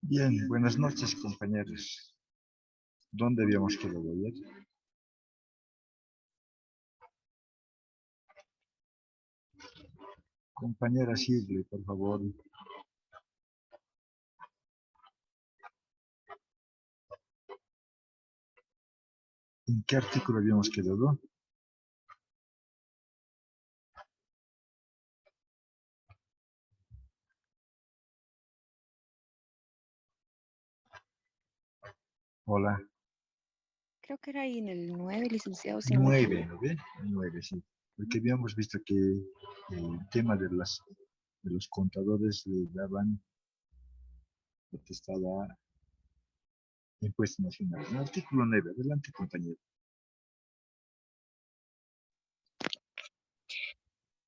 Bien, buenas noches, compañeros. ¿Dónde habíamos quedado ayer? Compañera Shirley, por favor. ¿En qué artículo habíamos quedado? Hola. Creo que era ahí en el 9, licenciado, si no me 9, equivoco. ¿no ve? 9, sí. Porque habíamos visto que el tema de los contadores le daban potestad a impuestos nacionales. ¿No? Artículo 9, adelante, compañero.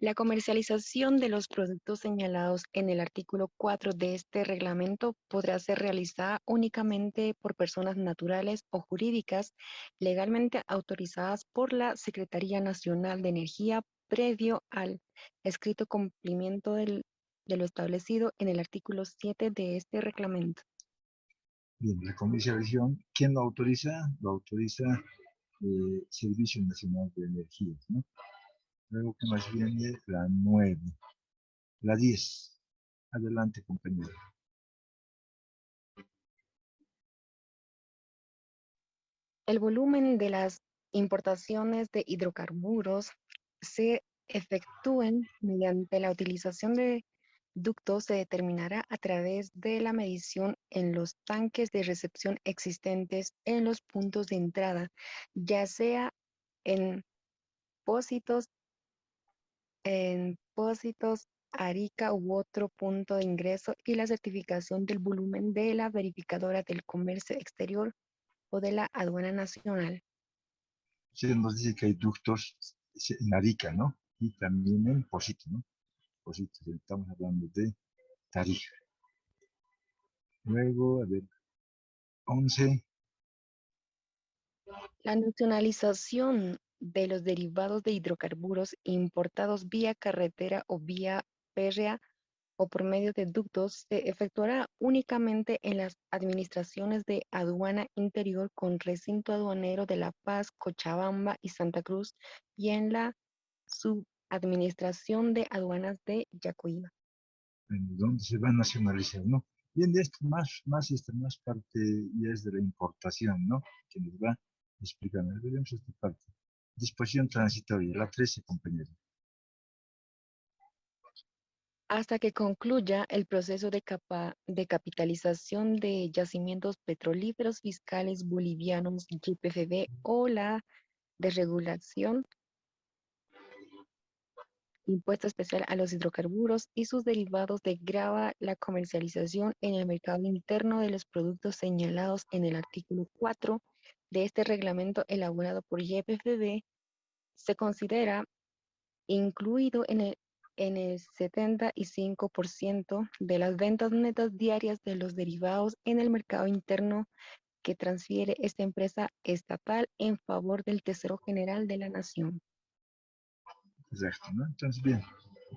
La comercialización de los productos señalados en el artículo 4 de este reglamento podrá ser realizada únicamente por personas naturales o jurídicas legalmente autorizadas por la Secretaría Nacional de Energía previo al escrito cumplimiento de lo establecido en el artículo 7 de este reglamento. Bien, la comercialización, ¿quién lo autoriza? Lo autoriza Servicio Nacional de Energía, ¿no? Luego, ¿qué más viene? La 9. La 10. Adelante, compañero. El volumen de las importaciones de hidrocarburos se efectúen mediante la utilización de ductos se determinará a través de la medición en los tanques de recepción existentes en los puntos de entrada, ya sea en pósitos, Arica u otro punto de ingreso y la certificación del volumen de la verificadora del comercio exterior o de la aduana nacional. Usted nos dice que hay ductos en Arica, ¿no? Y también en Posito, ¿no? Posito, estamos hablando de Tarija. Luego, a ver, 11. La nacionalización de los derivados de hidrocarburos importados vía carretera o vía férrea o por medio de ductos se efectuará únicamente en las administraciones de aduana interior con recinto aduanero de La Paz, Cochabamba y Santa Cruz y en la subadministración de aduanas de Yacoiba. Donde se va a nacionalizar, ¿no? Bien, de esto más parte ya es de la importación, ¿no? Que nos va explicando. Veremos esta parte. Disposición transitoria, la 13, compañero. Hasta que concluya el proceso de capitalización de yacimientos petrolíferos fiscales bolivianos YPFB o la desregulación, impuesto especial a los hidrocarburos y sus derivados grava la comercialización en el mercado interno de los productos señalados en el artículo 4 de este reglamento elaborado por YPFB, se considera incluido en el 75% de las ventas netas diarias de los derivados en el mercado interno que transfiere esta empresa estatal en favor del Tesoro General de la Nación. Exacto, ¿no? Entonces, bien,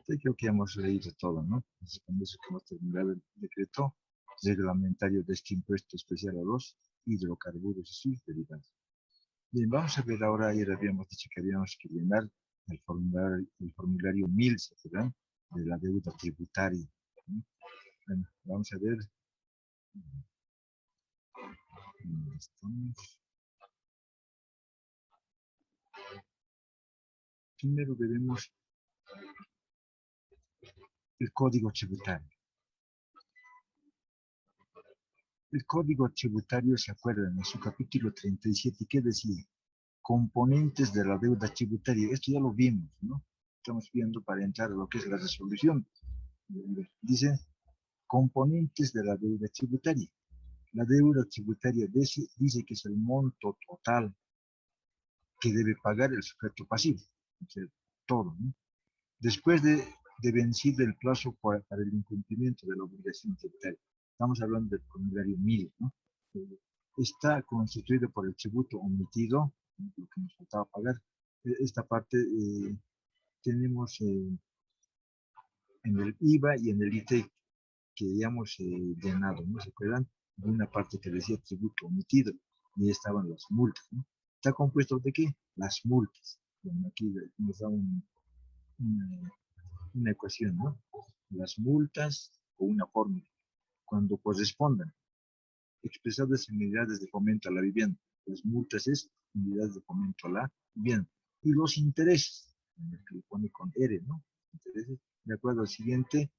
creo que hemos leído todo, ¿no? Entonces, con eso que hemos terminado el decreto reglamentario de este impuesto especial a los hidrocarburos y sus derivados. Bien, vamos a ver ahora, ayer habíamos dicho que habíamos que llenar el formulario 1000, ¿se acuerdan? De la deuda tributaria. ¿No? Bueno, vamos a ver. Estamos. Primero veremos el código tributario. El código tributario, ¿se acuerdan? En su capítulo 37, ¿qué decía? Componentes de la deuda tributaria. Esto ya lo vimos, ¿no? Estamos viendo para entrar a lo que es la resolución. Dice componentes de la deuda tributaria. La deuda tributaria dice que es el monto total que debe pagar el sujeto pasivo, o sea, todo, ¿no? Después de vencido el plazo para el incumplimiento de la obligación tributaria. Estamos hablando del formulario 1000, ¿no? Está constituido por el tributo omitido, lo que nos faltaba pagar. Esta parte tenemos en el IVA y en el ITEC. que hayamos llenado, ¿no? ¿Se acuerdan? De una parte que decía tributo omitido y ahí estaban las multas, ¿no? ¿Está compuesto de qué? Las multas. Bueno, aquí nos da una, una ecuación, ¿no? Las multas o una fórmula, cuando correspondan, expresadas en unidades de fomento a la vivienda. Las multas es unidades de fomento a la vivienda. Y los intereses, en el que le pone con R, ¿no? Intereses, de acuerdo al siguiente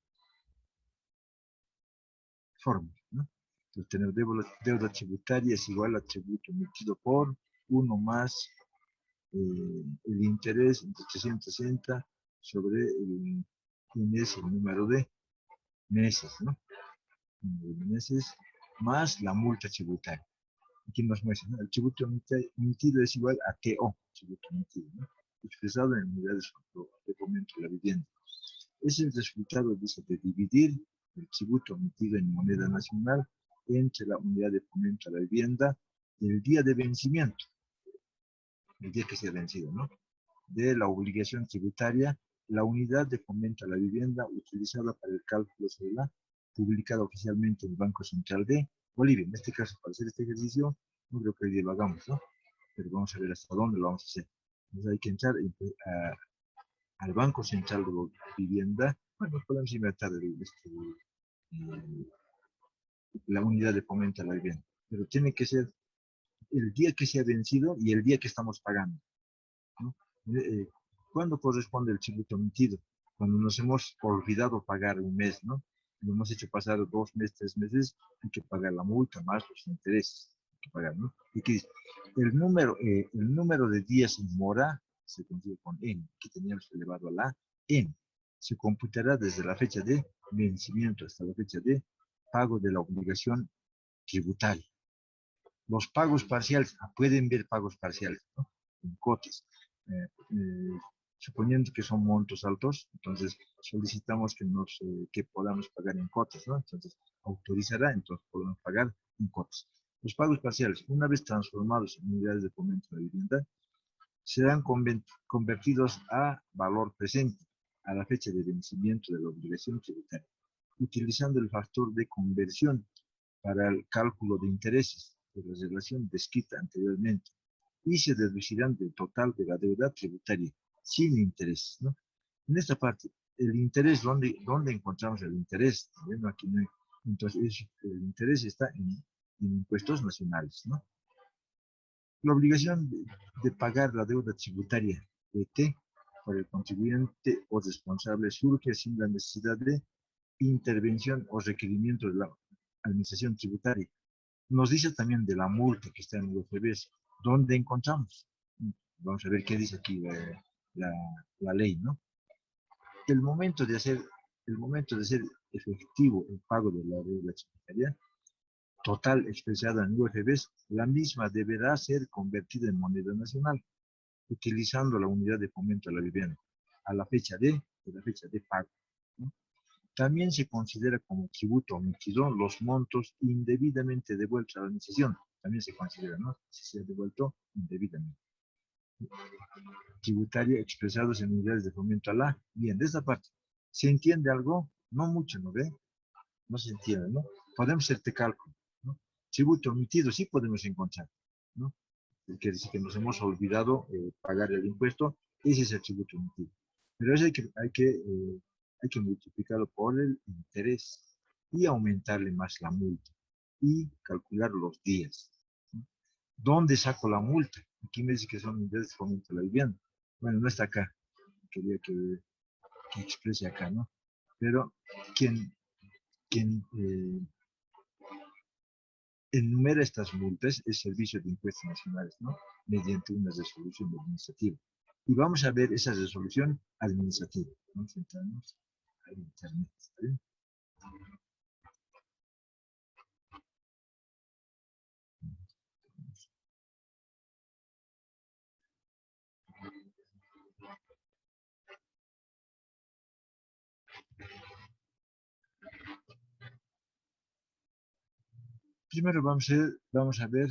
fórmula, ¿no? Entonces, tener deuda tributaria es igual a tributo emitido por 1 más el interés entre 360 sobre quién es el número de meses, ¿no? El número de meses más la multa tributaria. Aquí nos muestra, ¿no? El tributo emitido es igual a TO, tributo emitido, ¿no? Expresado en unidades de fomento de la vivienda. Es el resultado, dice, de dividir el tributo emitido en moneda nacional entre la unidad de fomento a la vivienda el día de vencimiento, el día que se ha vencido, ¿no? De la obligación tributaria, la unidad de fomento a la vivienda utilizada para el cálculo sobre la publicada oficialmente en el Banco Central de Bolivia. En este caso, para hacer este ejercicio, no creo que hoy día lo hagamos, ¿no? Pero vamos a ver hasta dónde lo vamos a hacer. Entonces hay que entrar al Banco Central de Vivienda. Bueno, podemos inventar la unidad de fomento a la vivienda, pero tiene que ser el día que se ha vencido y el día que estamos pagando, ¿no? Eh, ¿Cuándo corresponde el tributo emitido? Cuando nos hemos olvidado pagar un mes, ¿no? Lo hemos hecho pasar 2 meses, 3 meses, hay que pagar la multa más los intereses, hay que pagar, ¿no? Y que dice, el número de días en mora se consigue con N, que teníamos elevado a la N. Se computará desde la fecha de vencimiento hasta la fecha de pago de la obligación tributaria. Los pagos parciales, pueden ver pagos parciales, ¿no? En cuotas. Eh, eh, Suponiendo que son montos altos, entonces solicitamos que podamos pagar en cuotas, ¿no? Entonces autorizará, entonces podemos pagar en cuotas. Los pagos parciales, una vez transformados en unidades de fomento de la vivienda, serán convertidos a valor presente a la fecha de vencimiento de la obligación tributaria, utilizando el factor de conversión para el cálculo de intereses de la relación descrita anteriormente y se deducirán del total de la deuda tributaria sin interés, ¿no? En esta parte, el interés, ¿dónde encontramos el interés? Bueno, aquí no hay. Entonces, el interés está en impuestos nacionales, ¿no? La obligación de pagar la deuda tributaria ET por el contribuyente o responsable surge sin la necesidad de intervención o requerimiento de la administración tributaria. Nos dice también de la multa que está en el UFBs. ¿Dónde encontramos? Vamos a ver qué dice aquí la, la ley, ¿no? El momento de hacer, el momento de hacer efectivo el pago de la deuda tributaria total expresada en UFBs, la misma deberá ser convertida en moneda nacional, utilizando la unidad de fomento a la vivienda, a la fecha de pago, ¿no? También se considera como tributo omitido los montos indebidamente devueltos a la administración. También se considera, ¿no? Si se ha devuelto indebidamente. Tributario expresados en unidades de fomento a la. Bien, de esta parte, ¿se entiende algo? No mucho, ¿no ve? No se entiende, ¿no? Podemos hacer este cálculo, ¿no? Tributo omitido sí podemos encontrar, ¿no? Que dice que nos hemos olvidado pagar el impuesto, ese es el tributo omitido. Pero eso hay que multiplicarlo por el interés y aumentarle más la multa y calcular los días, ¿no? ¿Dónde saco la multa? Aquí me dice que son unidades de fomento a la vivienda. Bueno, no está acá. Quería que exprese acá, ¿no? Pero quien enumera estas multas es Servicio de Impuestos Nacionales, ¿no? Mediante una resolución administrativa. Y vamos a ver esa resolución administrativa. Vamos a entrarnos a internet, ¿está bien? Primero vamos a ver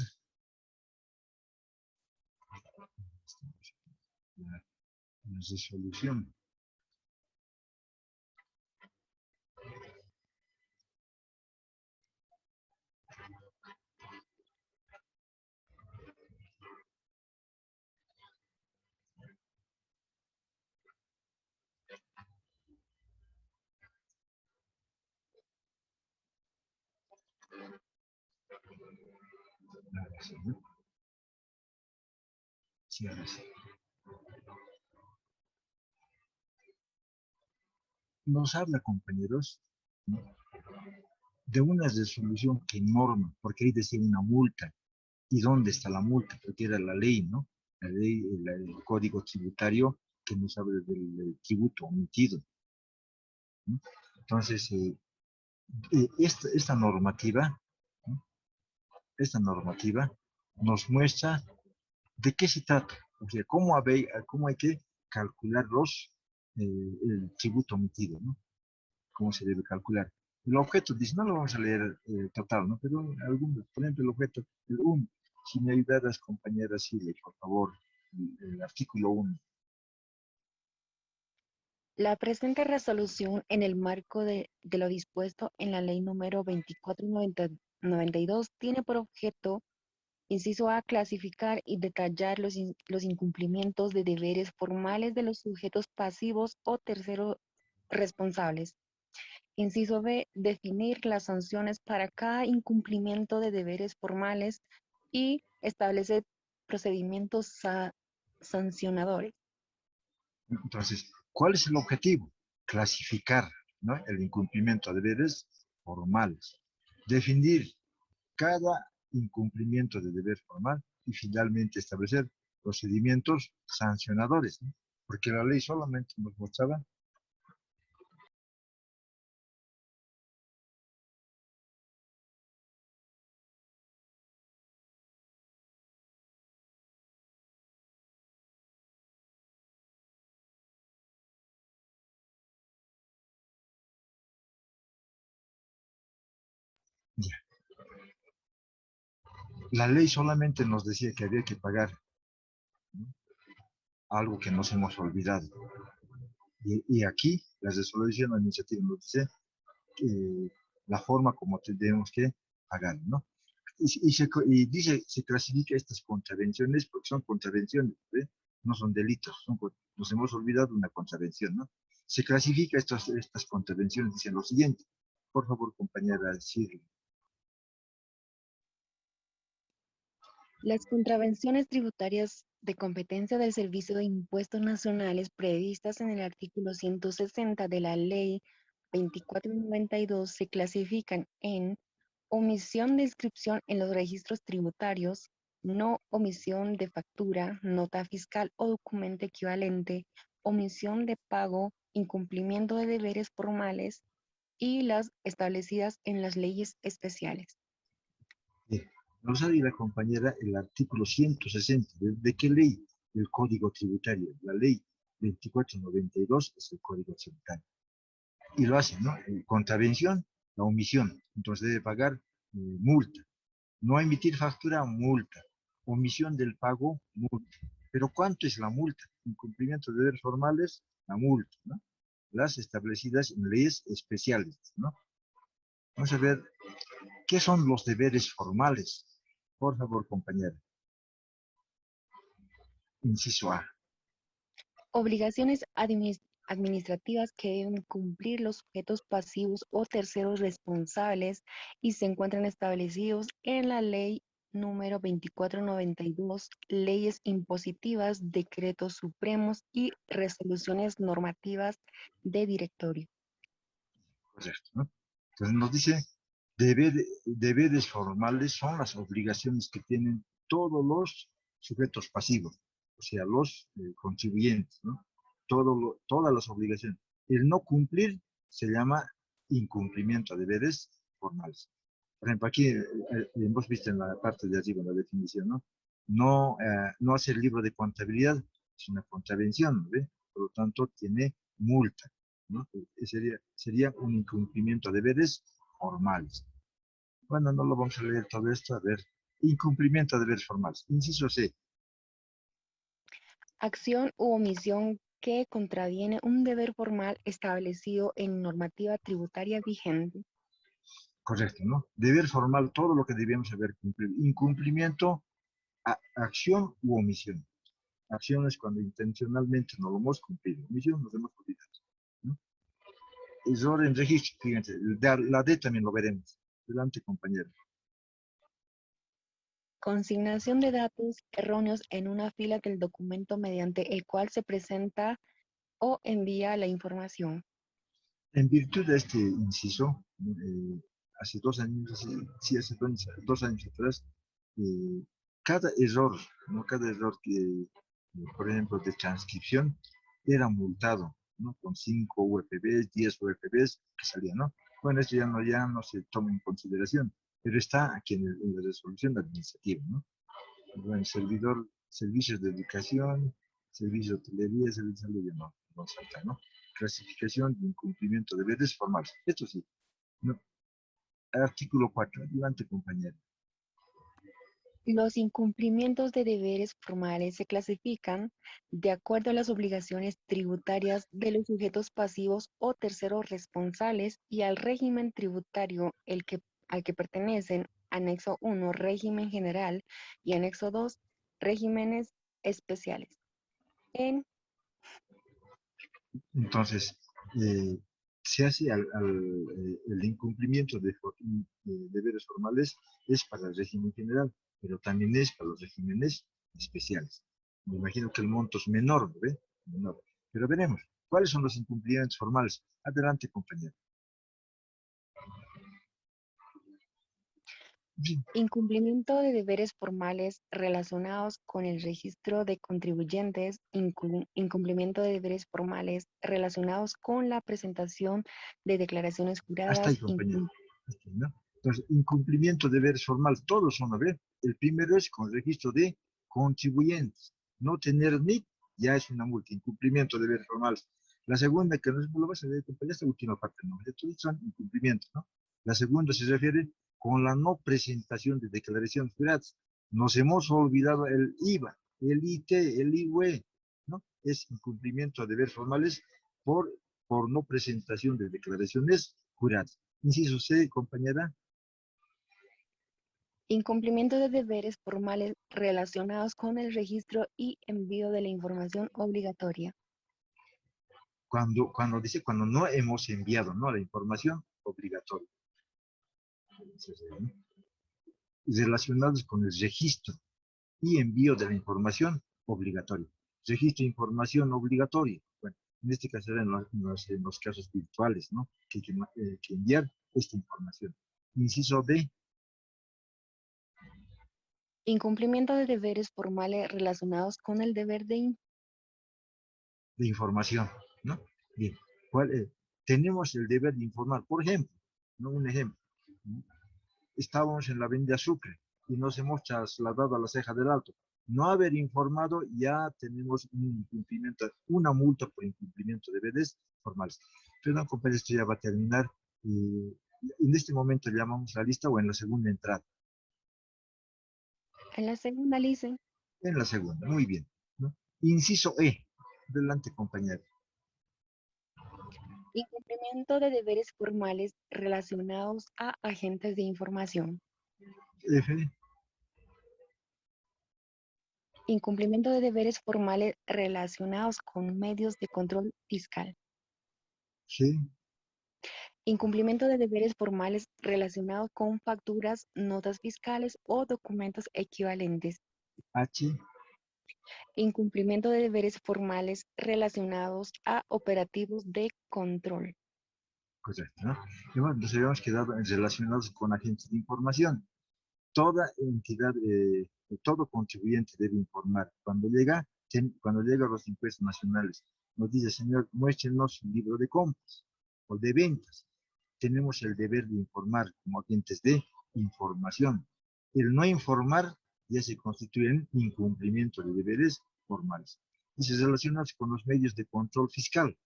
la resolución. Ahora sí, ¿no? Sí, ahora sí. Nos habla, compañeros, ¿no? De una resolución que norma, porque ahí decía una multa. ¿Y dónde está la multa? Porque era la ley, ¿no? La ley, el código tributario que nos habla del tributo omitido, ¿no? Entonces, esta normativa, ¿no? Esta normativa nos muestra de qué se trata, o sea, cómo hay que calcular el tributo omitido, ¿no? Cómo se debe calcular. El objeto dice, no lo vamos a leer total, ¿no? Pero algunos, por ejemplo, el objeto, el 1, si me ayudaras, compañera Silvia, por favor, el artículo 1. La presente resolución, en el marco de lo dispuesto en la Ley número 2492, tiene por objeto, inciso A, clasificar y detallar los incumplimientos de deberes formales de los sujetos pasivos o terceros responsables. Inciso B, definir las sanciones para cada incumplimiento de deberes formales y establecer procedimientos sancionadores. Entonces, ¿cuál es el objetivo? Clasificar, ¿no? El incumplimiento de deberes formales. Definir cada incumplimiento de deber formal y finalmente establecer procedimientos sancionadores, ¿no? Porque la ley solamente nos mostraba. Ya. La ley solamente nos decía que había que pagar, ¿no? Algo que nos hemos olvidado. Y aquí la resolución administrativa nos dice la forma como tenemos que pagar, ¿no? Y dice, se clasifica estas contravenciones porque son contravenciones, ¿eh? No son delitos, nos hemos olvidado de una contravención, ¿no? Se clasifica estas contravenciones, dicen lo siguiente. Por favor, compañera, sigue. Las contravenciones tributarias de competencia del Servicio de Impuestos Nacionales previstas en el artículo 160 de la Ley 2492 se clasifican en omisión de inscripción en los registros tributarios, no omisión de factura, nota fiscal o documento equivalente, omisión de pago, incumplimiento de deberes formales y las establecidas en las leyes especiales. Bien. Nos ha dicho la compañera el artículo 160. ¿De qué ley? El Código Tributario. La ley 2492 es el Código Tributario. Y lo hace, ¿no? Contravención, la omisión. Entonces debe pagar multa. No emitir factura, multa. Omisión del pago, multa. Pero ¿cuánto es la multa? Incumplimiento de deberes formales, la multa, ¿no? Las establecidas en leyes especiales, ¿no? Vamos a ver, ¿qué son los deberes formales? Por favor, compañera. Inciso A. Obligaciones administrativas que deben cumplir los sujetos pasivos o terceros responsables y se encuentran establecidos en la Ley número 2492, leyes impositivas, decretos supremos y resoluciones normativas de directorio. Correcto, ¿no? Entonces nos dice, deberes formales son las obligaciones que tienen todos los sujetos pasivos, o sea, los contribuyentes, ¿no? Todas las obligaciones. El no cumplir se llama incumplimiento de deberes formales. Por ejemplo, aquí hemos visto en la parte de arriba la definición, ¿no? No hacer libro de contabilidad es una contravención, ¿ve? Por lo tanto, tiene multa, ¿no? Sería un incumplimiento de deberes formales. Bueno, no lo vamos a leer todo esto, a ver. Incumplimiento de deberes formales. Inciso C. Acción u omisión que contraviene un deber formal establecido en normativa tributaria vigente. Correcto, ¿no? Deber formal, todo lo que debíamos haber cumplido. Incumplimiento, acción u omisión. Acción es cuando intencionalmente no lo hemos cumplido. Omisión nos hemos olvidado, ¿no? Error en registro, fíjense, la D también lo veremos. Adelante, compañero. Consignación de datos erróneos en una fila del documento mediante el cual se presenta o envía la información. En virtud de este inciso, hace 2 años, sí, hace 2 años atrás, eh, cada error, ¿no? Cada error que, por ejemplo, de transcripción, era multado, ¿no? Con 5 UFBs, 10 UFBs que salían, ¿no? Bueno, esto ya no se toma en consideración, pero está aquí en la resolución administrativa, ¿no? Bueno, servicios de educación, servicio de hotelería, servicio de salud, no salta, ¿no? Clasificación de incumplimiento de deberes formales. Esto sí, ¿no? Artículo 4, adelante, compañero. Los incumplimientos de deberes formales se clasifican de acuerdo a las obligaciones tributarias de los sujetos pasivos o terceros responsables y al régimen tributario al que pertenecen anexo 1, régimen general, y anexo 2, regímenes especiales. Entonces, eh, se hace el incumplimiento de deberes formales es para el régimen general, pero también es para los regímenes especiales. Me imagino que el monto es menor, ¿ve? Menor. Pero veremos, ¿cuáles son los incumplimientos formales? Adelante, compañero. Sí, Incumplimiento de deberes formales relacionados con el registro de contribuyentes, incumplimiento de deberes formales relacionados con la presentación de declaraciones hasta ahí, juradas, compañero. Hasta ahí, ¿no? Entonces, incumplimiento de deberes formales, todos son, a ver, el primero es con registro de contribuyentes. No tener NIC ya es una multa, incumplimiento de deberes formales. La segunda, que no es lo vas a ver, compañero, esta última parte, ¿no? Estos son incumplimientos, ¿no? La segunda se refiere con la no presentación de declaraciones juradas. Nos hemos olvidado el IVA, el IT, el IUE, ¿no? Es incumplimiento de deberes formales por, por no presentación de declaraciones juradas. Inciso C, compañera. incumplimiento de deberes formales relacionados con el registro y envío de la información obligatoria. Cuando dice cuando no hemos enviado, ¿no? La información obligatoria. Relacionados con el registro y envío de la información obligatoria. Registro de información obligatoria. Bueno, en este caso eran los casos virtuales, ¿no? Que hay que enviar esta información. Inciso D, Incumplimiento de deberes formales relacionados con el deber de información, ¿no? Bien, tenemos el deber de informar, por ejemplo, ¿no? Un ejemplo, ¿no? Estábamos en la avenida Sucre y nos hemos trasladado a la Ceja del Alto. No haber informado, ya tenemos un incumplimiento, una multa por incumplimiento de deberes formales. Perdón, compañero, esto ya va a terminar. En este momento llamamos la lista o en la segunda entrada. en la segunda lista. En la segunda, muy bien, ¿no? Inciso E. Adelante, compañero. Incumplimiento de deberes formales relacionados a agentes de información. F. Incumplimiento de deberes formales relacionados con medios de control fiscal. G. Incumplimiento de deberes formales relacionados con facturas, notas fiscales o documentos equivalentes. H. Incumplimiento de deberes formales relacionados a operativos de control. Correcto, ¿no? Y bueno, nos habíamos quedado relacionados con agentes de información. Toda entidad, todo contribuyente debe informar. Cuando llega a los impuestos nacionales, nos dice, señor, muéstrenos su libro de compras o de ventas. Tenemos el deber de informar como agentes de información. El no informar ya se constituye en incumplimiento de deberes formales. Y se relaciona con los medios de control fiscal.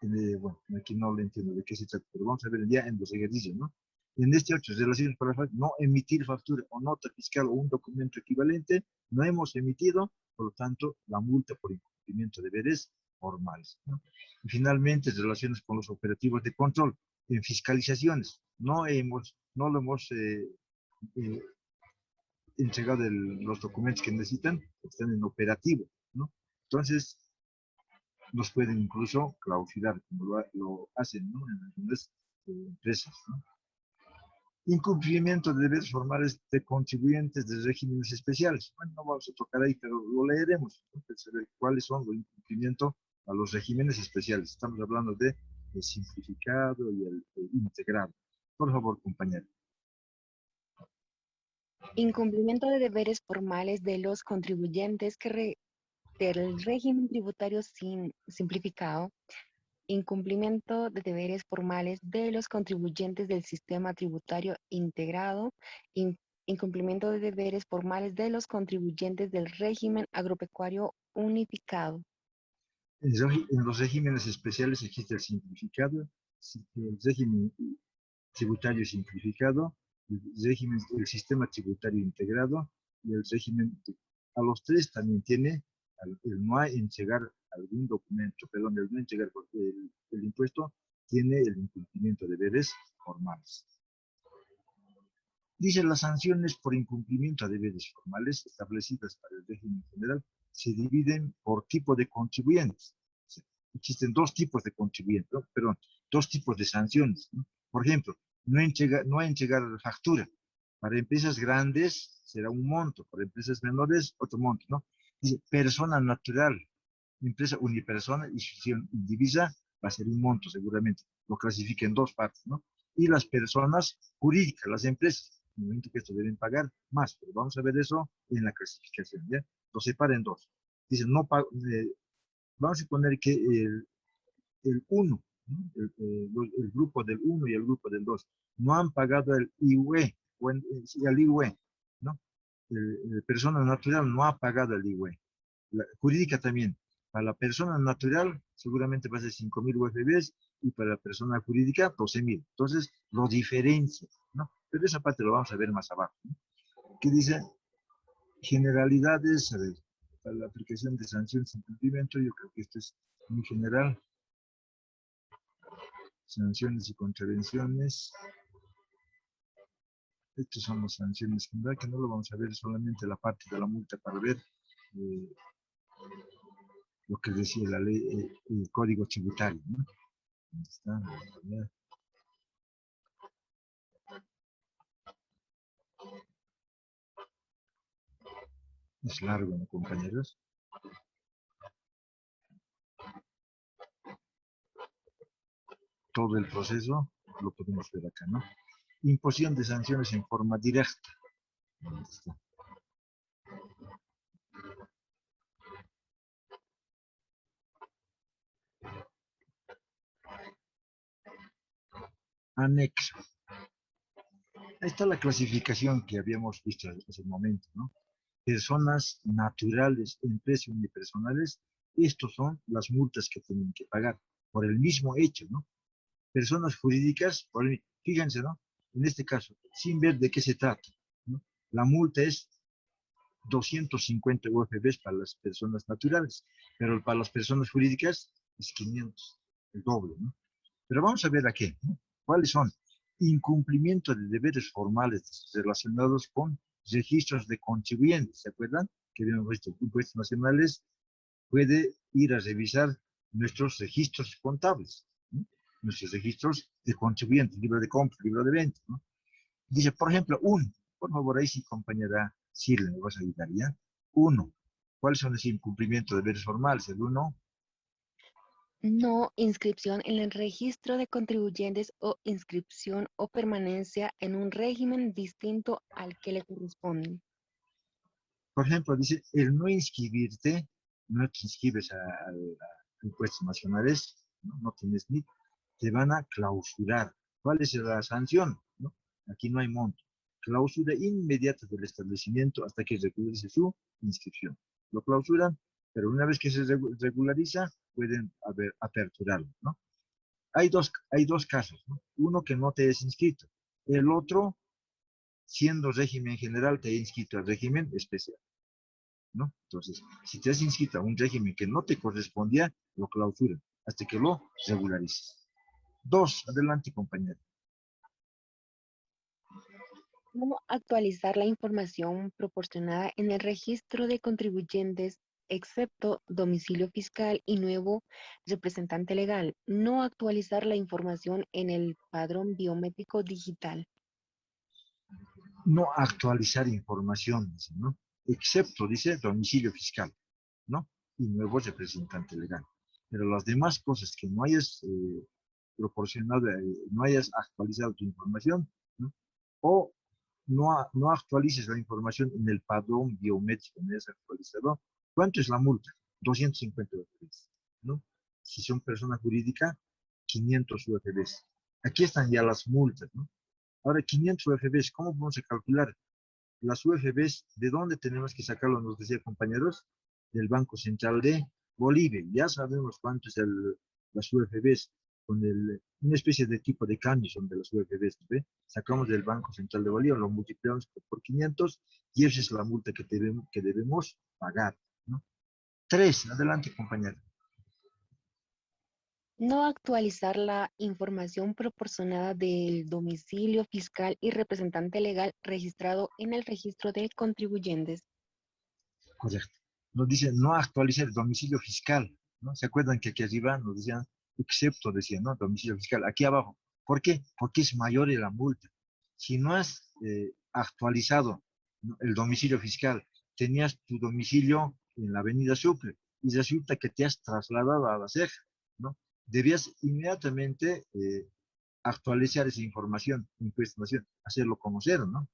Bueno, aquí no lo entiendo de qué se trata, pero vamos a ver ya en los ejercicios, ¿no? En este 8, relaciones para no emitir factura o nota fiscal o un documento equivalente, no hemos emitido, por lo tanto, la multa por incumplimiento de deberes formales, ¿no? Y finalmente, relaciones con los operativos de control, en fiscalizaciones, no lo hemos eh, entregado los documentos que necesitan, están en operativo, ¿no? Entonces, nos pueden incluso clausurar, como lo hacen, ¿no? En algunas empresas, ¿no? Incumplimiento de deberes formales de contribuyentes de regímenes especiales. Bueno, no vamos a tocar ahí, pero lo leeremos. Entonces, cuáles son los incumplimientos a los regímenes especiales. Estamos hablando de el simplificado y el integrado. Por favor, compañero. Incumplimiento de deberes formales de los contribuyentes del régimen tributario simplificado. Incumplimiento de deberes formales de los contribuyentes del sistema tributario integrado. Incumplimiento de deberes formales de los contribuyentes del régimen agropecuario unificado. En los regímenes especiales existe el simplificado, el régimen tributario simplificado, el sistema tributario integrado y el régimen. A los tres también tiene el no entregar algún documento, perdón, el no entregar el impuesto, tiene el incumplimiento de deberes formales. Dice, las sanciones por incumplimiento de deberes formales establecidas para el régimen general se dividen por tipo de contribuyentes. Existen dos tipos de contribuyentes, ¿no? Perdón, dos tipos de sanciones, ¿no? Por ejemplo, no entregar factura. Para empresas grandes será un monto, para empresas menores otro monto, ¿no? Dice, persona natural, empresa unipersona, institución indivisa, va a ser un monto seguramente. Lo clasifica en dos partes, ¿no? Y las personas jurídicas, las empresas, en el momento que esto deben pagar más, pero vamos a ver eso en la clasificación, ¿ya? Lo separa en dos. Dice, no vamos a suponer que el 1, ¿no? El grupo del 1 y el grupo del 2 no han pagado el IUE, o el IUE, ¿no? La persona natural no ha pagado el IUE. La jurídica también. Para la persona natural seguramente va a ser 5.000 UFBs y para la persona jurídica 12.000. Entonces lo diferencia, ¿no? Pero esa parte lo vamos a ver más abajo, ¿no? ¿Qué dice? Generalidades, a ver, para la aplicación de sanciones sin cumplimiento, yo creo que esto es muy general. Sanciones y contravenciones. Estas son las sanciones general, que no lo vamos a ver solamente la parte de la multa para ver lo que decía la ley, el código tributario, ¿no? Ahí está, es largo, ¿no, compañeros? Todo el proceso lo podemos ver acá, ¿no? Imposición de sanciones en forma directa. Ahí está. Anexo. Ahí está la clasificación que habíamos visto hace un momento, ¿no? Personas naturales, empresas unipersonales, estos son las multas que tienen que pagar por el mismo hecho, ¿no? Personas jurídicas, fíjense, ¿no? En este caso, sin ver de qué se trata, ¿no? La multa es 250 UFBs para las personas naturales, pero para las personas jurídicas es 500, el doble, ¿no? Pero vamos a ver aquí, ¿no? ¿Cuáles son? Incumplimiento de deberes formales relacionados con registros de contribuyentes, ¿se acuerdan? Que habíamos visto, impuestos nacionales puede ir a revisar nuestros registros contables, ¿no? Nuestros registros de contribuyentes, libro de compra, libro de venta, ¿no? Dice, por ejemplo, por favor, ahí sí, compañera Sirle, me vas a ayudar, ¿ya? Uno, ¿cuáles son los incumplimientos de deberes formales? El uno, No inscripción en el registro de contribuyentes o inscripción o permanencia en un régimen distinto al que le corresponde. por ejemplo, dice, el no inscribirte, no te inscribes a impuestos nacionales, ¿no? No tienes ni, te van a clausurar. ¿Cuál es la sanción? ¿No? Aquí no hay monto. Clausura inmediata del establecimiento hasta que regularice su inscripción. Lo clausuran, pero una vez que se regulariza, pueden aperturarlo, ¿no? Hay dos casos, ¿no? Uno que no te es inscrito, el otro, siendo régimen general, te he inscrito al régimen especial, ¿no? Entonces, si te has inscrito a un régimen que no te correspondía, lo clausuran hasta que lo regularices. Dos, adelante, compañero. ¿Cómo actualizar la información proporcionada en el registro de contribuyentes, excepto domicilio fiscal y nuevo representante legal? No actualizar la información en el padrón biométrico digital. no actualizar información, dice, ¿no? Excepto, dice, domicilio fiscal, ¿no? Y nuevo representante legal. Pero las demás cosas que no hayas proporcionado, no hayas actualizado tu información, ¿no? O no actualices la información en el padrón biométrico, no hayas actualizado. ¿Cuánto es la multa? 250 UFBs, ¿no? Si son persona jurídica, 500 UFBs. Aquí están ya las multas, ¿no? Ahora, 500 UFBs, ¿cómo vamos a calcular? Las UFBs, ¿de dónde tenemos que sacarlo? Nos decía compañeros, del Banco Central de Bolivia. Ya sabemos cuánto es las UFBs, con una especie de tipo de cambio son de las UFBs, ¿ve? Sacamos del Banco Central de Bolivia, lo multiplicamos por 500 y esa es la multa que debemos pagar, ¿no? Tres, adelante compañero. No actualizar la información proporcionada del domicilio fiscal y representante legal registrado en el registro de contribuyentes. Correcto. Nos dice no actualizar el domicilio fiscal, ¿no? ¿Se acuerdan que aquí arriba nos decían, excepto, decía, ¿no? Domicilio fiscal. Aquí abajo. ¿Por qué? Porque es mayor la multa. Si no has actualizado, ¿no?, el domicilio fiscal, tenías tu domicilio en la avenida Sucre y resulta que te has trasladado a la ceja, ¿no? Debías inmediatamente actualizar esa información, hacerlo conocer, ¿no?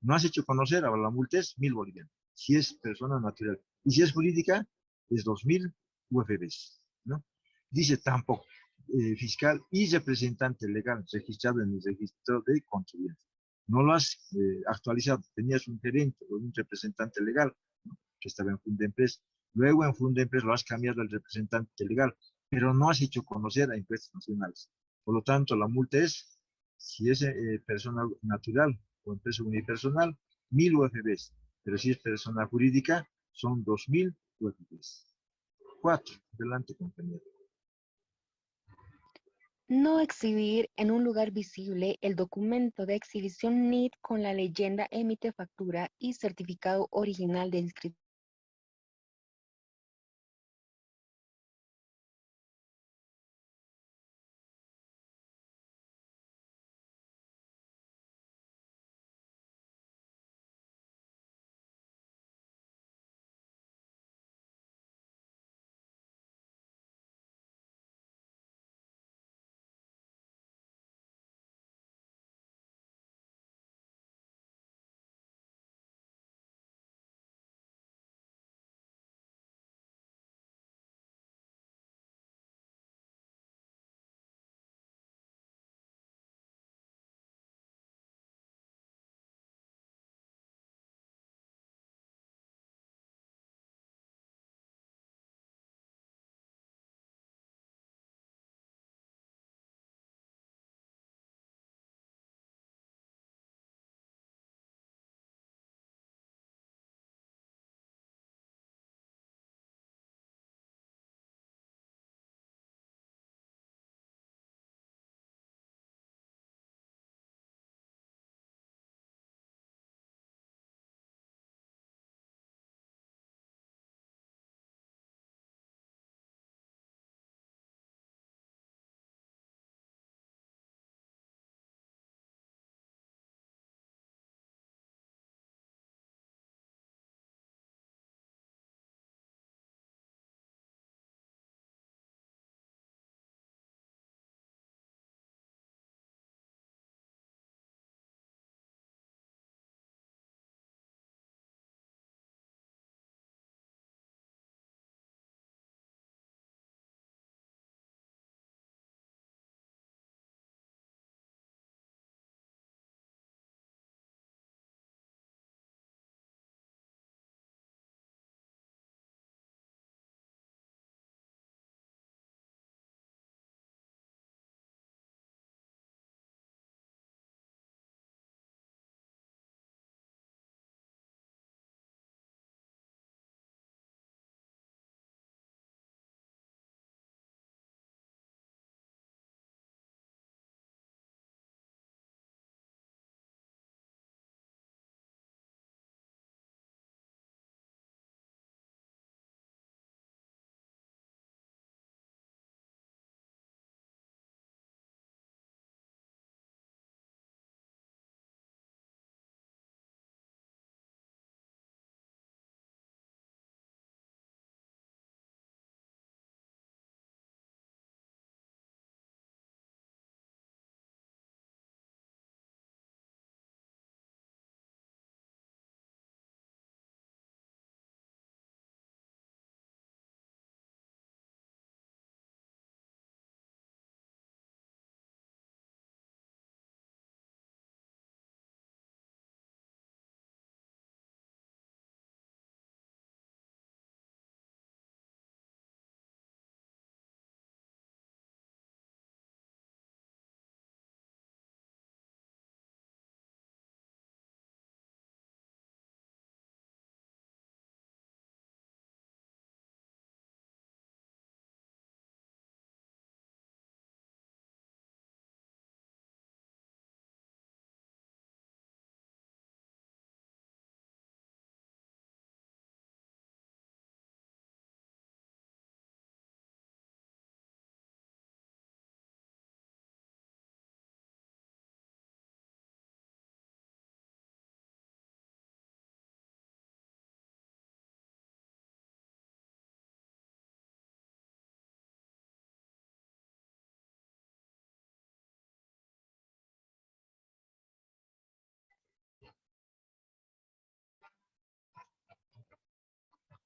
No has hecho conocer, ahora la multa es 1.000 bolivianos. Si es persona natural. Y si es jurídica, es 2.000 UFBs, ¿no? Dice tampoco fiscal y representante legal registrado en el registro de contribuyentes. No lo has actualizado. Tenías un gerente o un representante legal, ¿no?, que estaba en Fundempresa. Luego en Fundempresa lo has cambiado al representante legal, pero no has hecho conocer a impuestos nacionales. Por lo tanto, la multa es, si es persona natural o empresa unipersonal, 1.000 UFBs. Pero si es persona jurídica, son 2.000 UFBs. Cuatro. Adelante, compañero. No exhibir en un lugar visible el documento de exhibición NIT con la leyenda emite factura y certificado original de inscripción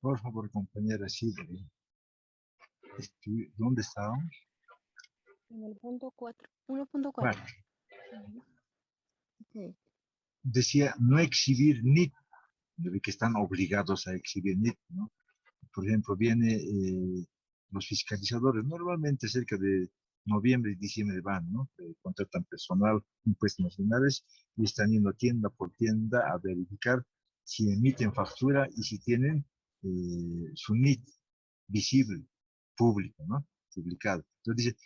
Por favor, compañera, sigue. ¿Dónde estábamos? En el punto 4, 1.4. Cuatro. Ok. Decía no exhibir NIT, de que están obligados a exhibir NIT, ¿no? Por ejemplo, viene los fiscalizadores, normalmente cerca de noviembre y diciembre van, ¿no? Contratan personal, impuestos nacionales, y están yendo tienda por tienda a verificar si emiten factura y si tienen su NIT visible, público, ¿no? Publicado. Entonces dice,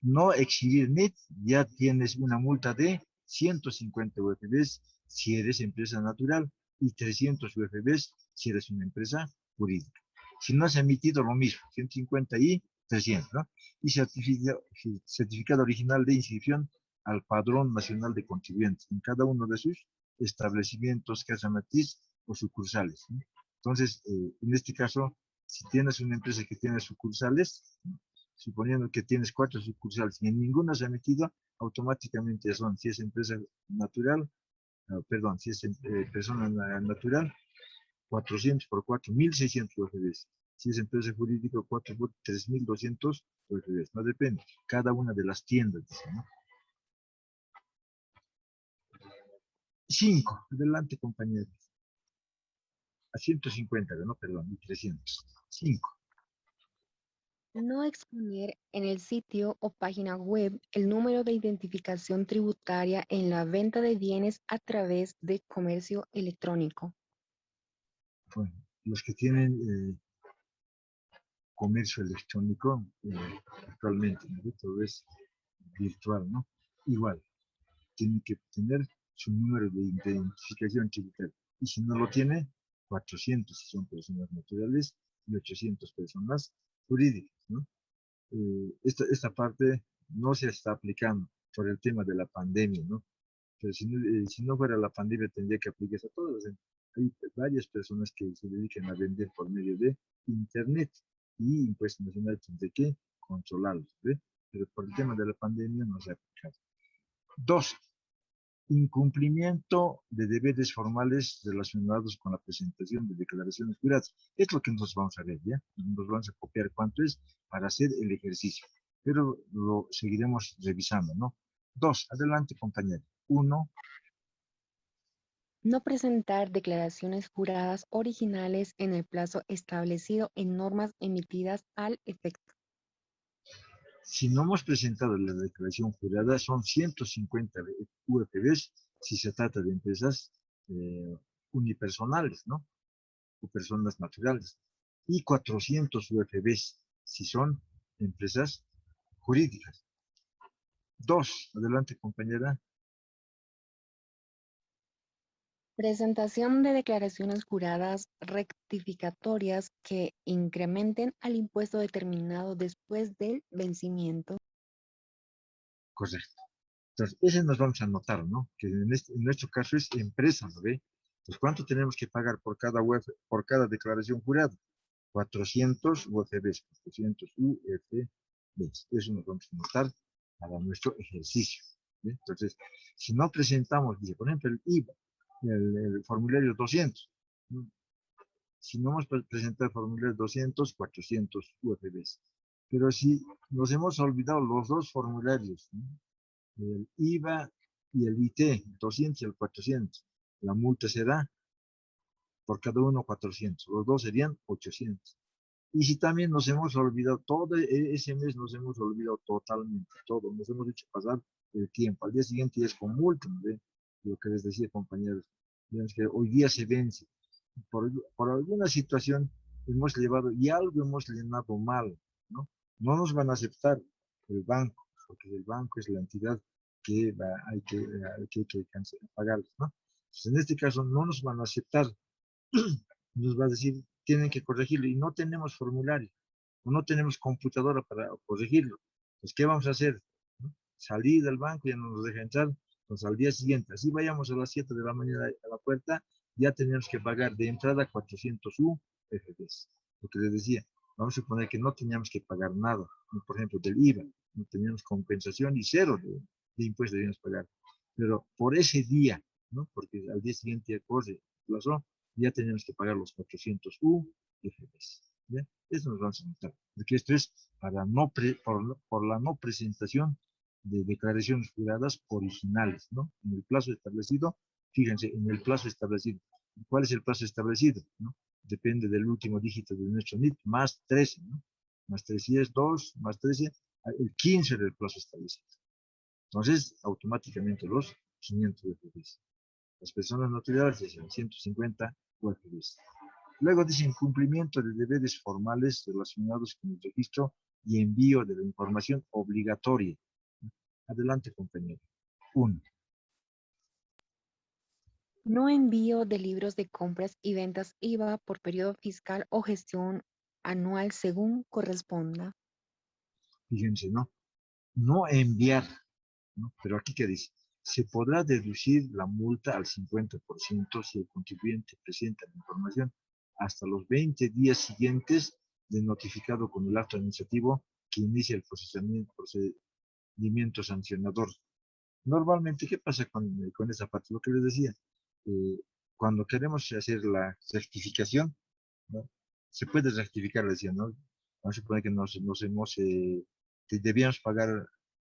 no exhibir NIT, ya tienes una multa de 150 UFBs si eres empresa natural y 300 UFBs si eres una empresa jurídica. Si no has emitido lo mismo, 150 y 300, ¿no? Y certificado original de inscripción al Padrón Nacional de Contribuyentes en cada uno de sus establecimientos, casa matriz o sucursales, ¿no? Entonces, en este caso, si tienes una empresa que tiene sucursales, ¿no? Suponiendo que tienes 4 sucursales y en ninguna se ha metido, automáticamente son, si es empresa natural, perdón, si es persona natural, 400 por 4, 1.600 UFDs. Si es empresa jurídica, 4 por 3.200 UFDs. No depende, cada una de las tiendas, dice, ¿no? 5, adelante compañeros. A 150, no, perdón, 1.300. 5. No exponer en el sitio o página web el número de identificación tributaria en la venta de bienes a través de comercio electrónico. Bueno, los que tienen comercio electrónico actualmente, ¿no? Todo es virtual, ¿no? Igual, tienen que tener su número de identificación tributaria. Y si no lo tiene, 400 si son personas naturales y 800 personas jurídicas, ¿no? Esta parte no se está aplicando por el tema de la pandemia, ¿no? Pero si no fuera la pandemia tendría que aplicarse a todos. Hay varias personas que se dedican a vender por medio de Internet y Impuesto Nacional tendría que controlarlos, ¿ve? Pero por el tema de la pandemia no se ha aplicado. 2. Incumplimiento de deberes formales relacionados con la presentación de declaraciones juradas. Es lo que nosotros vamos a ver, ¿ya? Nos vamos a copiar cuánto es para hacer el ejercicio, pero lo seguiremos revisando, ¿no? 2. Adelante, compañero. 1. No presentar declaraciones juradas originales en el plazo establecido en normas emitidas al efecto. Si no hemos presentado la declaración jurada, son 150 UFBs si se trata de empresas unipersonales, ¿no? O personas naturales. Y 400 UFBs si son empresas jurídicas. 2. Adelante, compañera. Presentación de declaraciones juradas rectificatorias que incrementen al impuesto determinado después del vencimiento. Correcto. Entonces, ese nos vamos a anotar, ¿no? Que en nuestro caso es empresa, ¿no ve? Entonces, ¿cuánto tenemos que pagar por cada declaración jurada? 400 UFBs, 400 UFBs. Eso nos vamos a anotar para nuestro ejercicio. ¿Sí? Entonces, si no presentamos, dice, por ejemplo, el IVA, el formulario 200. ¿No? Si no hemos presentado el formulario 200, 400 UFBs. Pero si nos hemos olvidado los dos formularios, ¿no? El IVA y el IT, 200 y el 400, la multa será por cada uno 400, los dos serían 800. Y si también nos hemos olvidado, todo ese mes nos hemos olvidado totalmente, todo, nos hemos hecho pasar el tiempo. Al día siguiente es con multa, ¿no? Lo que les decía, compañeros. Digamos que hoy día se vence. Por alguna situación hemos llevado y algo hemos llenado mal, ¿no? No nos van a aceptar el banco, porque el banco es la entidad que hay que pagar, ¿no? Entonces, en este caso no nos van a aceptar, nos va a decir, tienen que corregirlo y no tenemos formulario, o no tenemos computadora para corregirlo. Pues, ¿qué vamos a hacer? ¿No? Salir del banco, ya no nos deja entrar, entonces al día siguiente, así vayamos a las 7 de la mañana a la puerta, ya tenemos que pagar de entrada 400 UFDs. Lo que les decía, vamos a suponer que no teníamos que pagar nada, por ejemplo, del IVA, no teníamos compensación y cero de impuestos debíamos pagar. Pero por ese día, ¿no? Porque al día siguiente ya corre, plazo, ya tenemos que pagar los 400 FBs. ¿Ya? Eso nos vamos a notar, porque esto es para no por la no presentación de declaraciones juradas originales, ¿no? En el plazo establecido, fíjense, en el plazo establecido. ¿Cuál es el plazo establecido? ¿No? Depende del último dígito de nuestro NIT, más 13, ¿no? Más 13 es 2, más 13, el 15 del plazo establecido. Entonces, automáticamente los 500 UFBs. Las personas notariales dicen 150 UFBs. Luego dice incumplimiento de deberes formales relacionados con el registro y envío de la información obligatoria. Adelante, compañero. 1. No envío de libros de compras y ventas IVA por periodo fiscal o gestión anual según corresponda. Fíjense, ¿no? No enviar, ¿no? Pero aquí, ¿qué dice? Se podrá deducir la multa al 50% si el contribuyente presenta la información hasta los 20 días siguientes de notificado con el acto administrativo que inicia el procedimiento sancionador. Normalmente, ¿qué pasa con esa parte? Lo que les decía, eh, cuando queremos hacer la certificación, ¿no? Se puede rectificar, decía, ¿no? Vamos a suponer que nos hemos, que debíamos pagar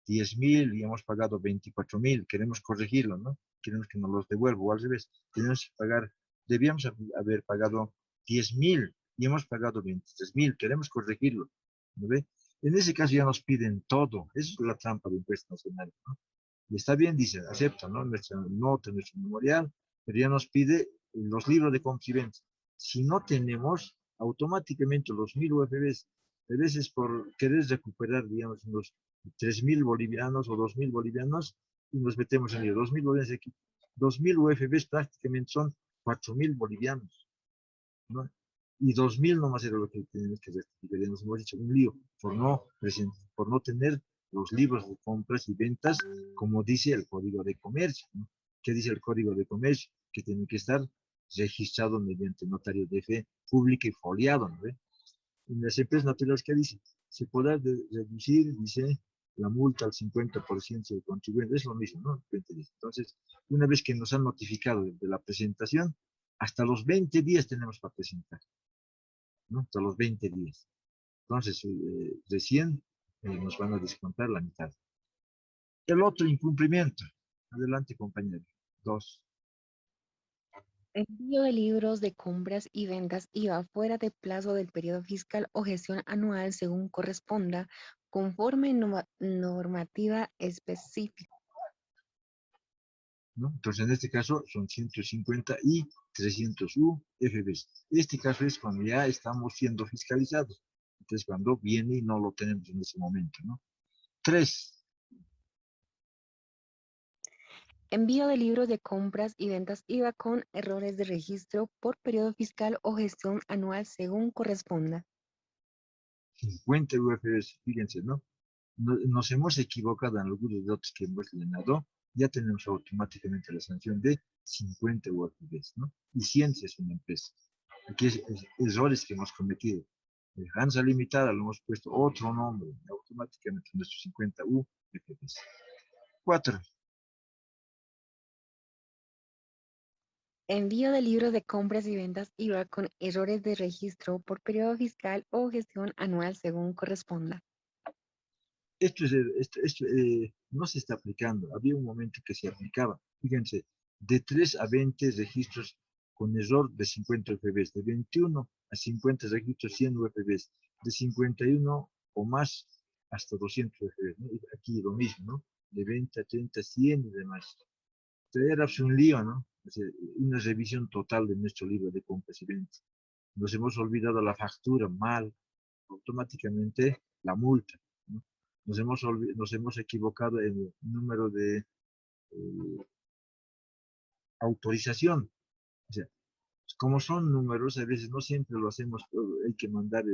10.000 y hemos pagado 24.000, queremos corregirlo, ¿no? Queremos que nos los devuelva, o al revés, tenemos que pagar, debíamos haber pagado 10.000 y hemos pagado 23.000, queremos corregirlo, ¿no ve? En ese caso ya nos piden todo, eso es la trampa de impuesto nacional, ¿no? Y está bien, dice, acepta, ¿no? Nuestra nota, nuestro memorial, pero ya nos pide los libros de compra y venta. Si no tenemos, automáticamente los 1.000 UFBs, a veces por querer recuperar, digamos, unos 3.000 bolivianos o 2.000 bolivianos, y nos metemos en ello. 2.000 bolivianos aquí. 2.000 UFBs prácticamente son 4.000 bolivianos, ¿no? Y 2.000 nomás era lo que tenemos que rectificar. Ya nos hemos hecho un lío por no tener los libros de compras y ventas, como dice el Código de Comercio, ¿no? ¿Qué dice el Código de Comercio? Que tiene que estar registrado mediante notario de fe pública y foliado, ¿no? En las empresas notariales, ¿qué dice? Se podrá reducir, dice, la multa al 50% del contribuyente. Es lo mismo, ¿no? Entonces, una vez que nos han notificado de la presentación, hasta los 20 días tenemos para presentar, ¿no? Hasta los 20 días. Entonces, recién nos van a descontar la mitad. El otro incumplimiento. Adelante, compañero. 2. Envío de libros de compras y ventas IVA fuera de plazo del periodo fiscal o gestión anual según corresponda, conforme normativa específica. ¿No? Entonces, en este caso son 150 y 300 UFBs. Este caso es cuando ya estamos siendo fiscalizados. Entonces, cuando viene y no lo tenemos en ese momento, ¿no? 3. Envío de libros de compras y ventas IVA con errores de registro por periodo fiscal o gestión anual según corresponda. 50 UFBs, fíjense, ¿no? Nos hemos equivocado en algunos datos que hemos llenado, ya tenemos automáticamente la sanción de 50 UFBs, ¿no? Y 100 es una empresa. Aquí es errores que hemos cometido. Hansa Limitada, lo hemos puesto otro nombre, automáticamente nuestros 50 UFBs. 4. Envío de libros de compras y ventas IVA con errores de registro por periodo fiscal o gestión anual según corresponda. Esto no se está aplicando. Había un momento que se aplicaba. Fíjense, de 3 a 20 registros con error de 50 UFBs, de 21 a 50 registros 100 UFBs, de 51 o más hasta 200 UFBs, ¿no? Y aquí lo mismo, ¿no? De 20 a 30, 100 y demás. Entonces era un lío, ¿no? O sea, una revisión total de nuestro libro de compras y ventas. Nos hemos olvidado la factura mal, automáticamente la multa, ¿no? Nos hemos equivocado en el número de autorización. O sea, como son números, a veces no siempre lo hacemos, hay que mandar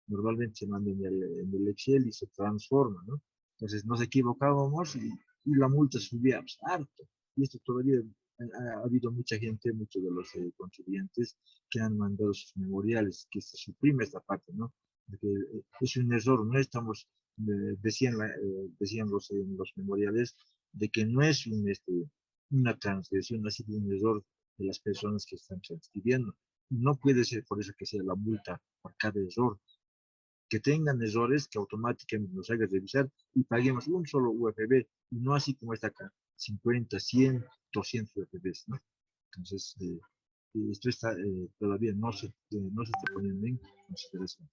normalmente se manda en el Excel y se transforma, ¿no? Entonces nos equivocábamos y la multa subía pues, harto. Y esto todavía ha habido mucha gente, muchos de los contribuyentes que han mandado sus memoriales, que se suprime esta parte, ¿no? Porque es un error, no estamos, decían los memoriales, de que no es una transgresión, ha sido un error de las personas que están transcribiendo. No puede ser por eso que sea la multa por cada error. Que tengan errores que automáticamente nos haga revisar y paguemos un solo UFB, y no así como está acá, 50, 100, 200 UFBs, ¿no? Entonces, esto está, todavía no se está poniendo en consideración.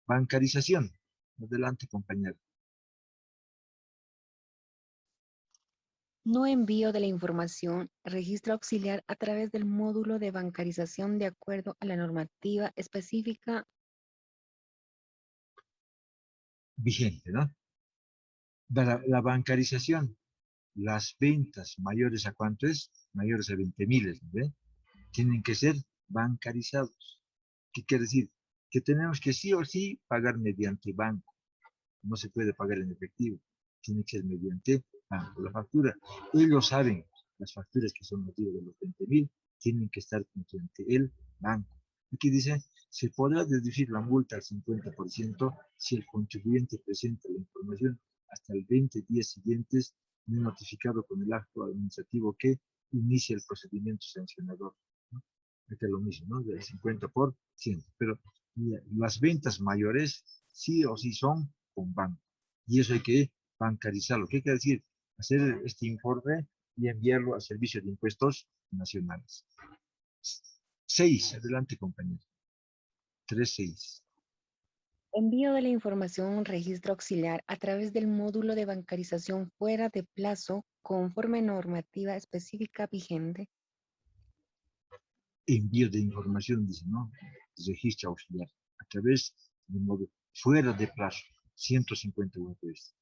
Bancarización. Adelante, compañero. No envío de la información, registro auxiliar a través del módulo de bancarización de acuerdo a la normativa específica. Vigente, ¿no? La bancarización, las ventas mayores a cuánto es, mayores a 20.000, ¿ve? Tienen que ser bancarizados. ¿Qué quiere decir? Que tenemos que sí o sí pagar mediante banco. No se puede pagar en efectivo. Tiene que ser mediante banco. La factura, ellos saben, las facturas que son motivo de los 20.000, tienen que estar mediante el banco. Aquí dice, se podrá deducir la multa al 50% si el contribuyente presenta la información hasta el 20 días siguientes, notificado con el acto administrativo que inicia el procedimiento sancionador, ¿no? Aquí es lo mismo, ¿no? Del 50%. Pero las ventas mayores sí o sí son con banco. Y eso hay que bancarizarlo. ¿Qué quiere decir? Hacer este informe y enviarlo al Servicio de Impuestos Nacionales. 6, adelante, compañero. 3.6. Envío de la información registro auxiliar a través del módulo de bancarización fuera de plazo conforme normativa específica vigente. Envío de información, dice, ¿no? Registro auxiliar a través de módulo fuera de plazo, 150 UFBs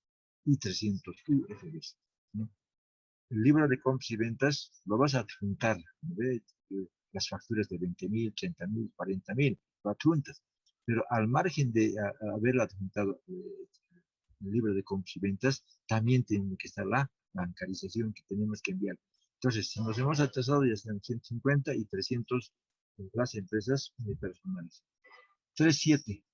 y 300 UFBs, ¿no? El libro de compras y ventas lo vas a adjuntar, ¿ve? Las facturas de 20.000, 30.000, 40.000, lo adjuntas. Pero al margen de haber adjuntado el libro de compras y ventas, también tiene que estar la bancarización que tenemos que enviar. Entonces, si nos hemos atrasado, ya están 150 y 300 en las empresas unipersonales. 3.7.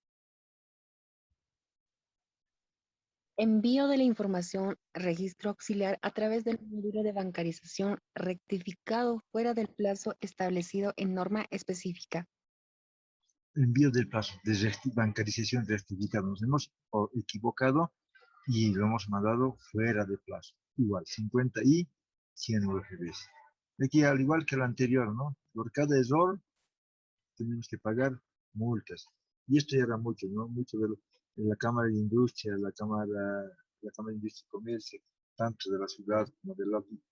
Envío de la información registro auxiliar a través del módulo de bancarización rectificado fuera del plazo establecido en norma específica. Envío del plazo de bancarización rectificado. Nos hemos equivocado y lo hemos mandado fuera de plazo. Igual, 50 y 100 UFBs. Aquí, al igual que el anterior, ¿no? Por cada error tenemos que pagar multas. Y esto ya era mucho, ¿no? Mucho de la Cámara de Industria, la Cámara de Industria y Comercio, tanto de la ciudad como de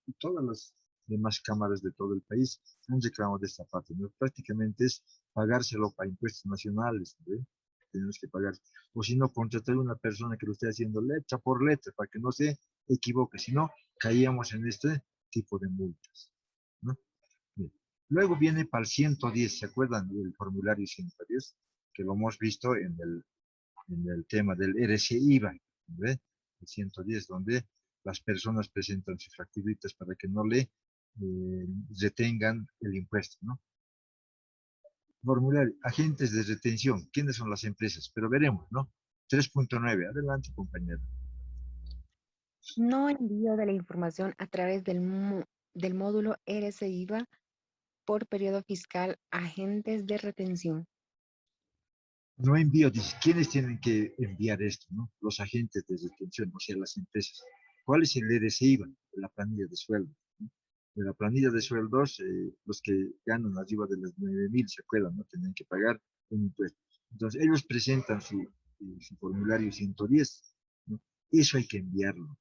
y todas las demás cámaras de todo el país han reclamado de esta parte, ¿no? Prácticamente es pagárselo para impuestos nacionales, ¿no? Tenemos que pagar. O si no, contratar a una persona que lo esté haciendo letra por letra para que no se equivoque. Si no, caíamos en este tipo de multas, ¿no? Bien. Luego viene para el 110, ¿se acuerdan del formulario 110? Que lo hemos visto en el tema del RC-IVA, ¿ve? El 110, donde las personas presentan sus facturitas para que no le retengan el impuesto, ¿no? Formulario, agentes de retención, ¿quiénes son las empresas? Pero veremos, ¿no? 3.9, adelante, compañero. No envío de la información a través del módulo RCIVA por periodo fiscal a agentes de retención. No envío, dice, ¿quiénes tienen que enviar esto, no? Los agentes de retención, o sea, las empresas. ¿Cuál es el RCIVA? La planilla de sueldo, ¿no? De la planilla de sueldos, los que ganan arriba de las 9.000, ¿se acuerdan, no? Tienen que pagar un impuesto. Entonces, ellos presentan su formulario 110, ¿no? Eso hay que enviarlo,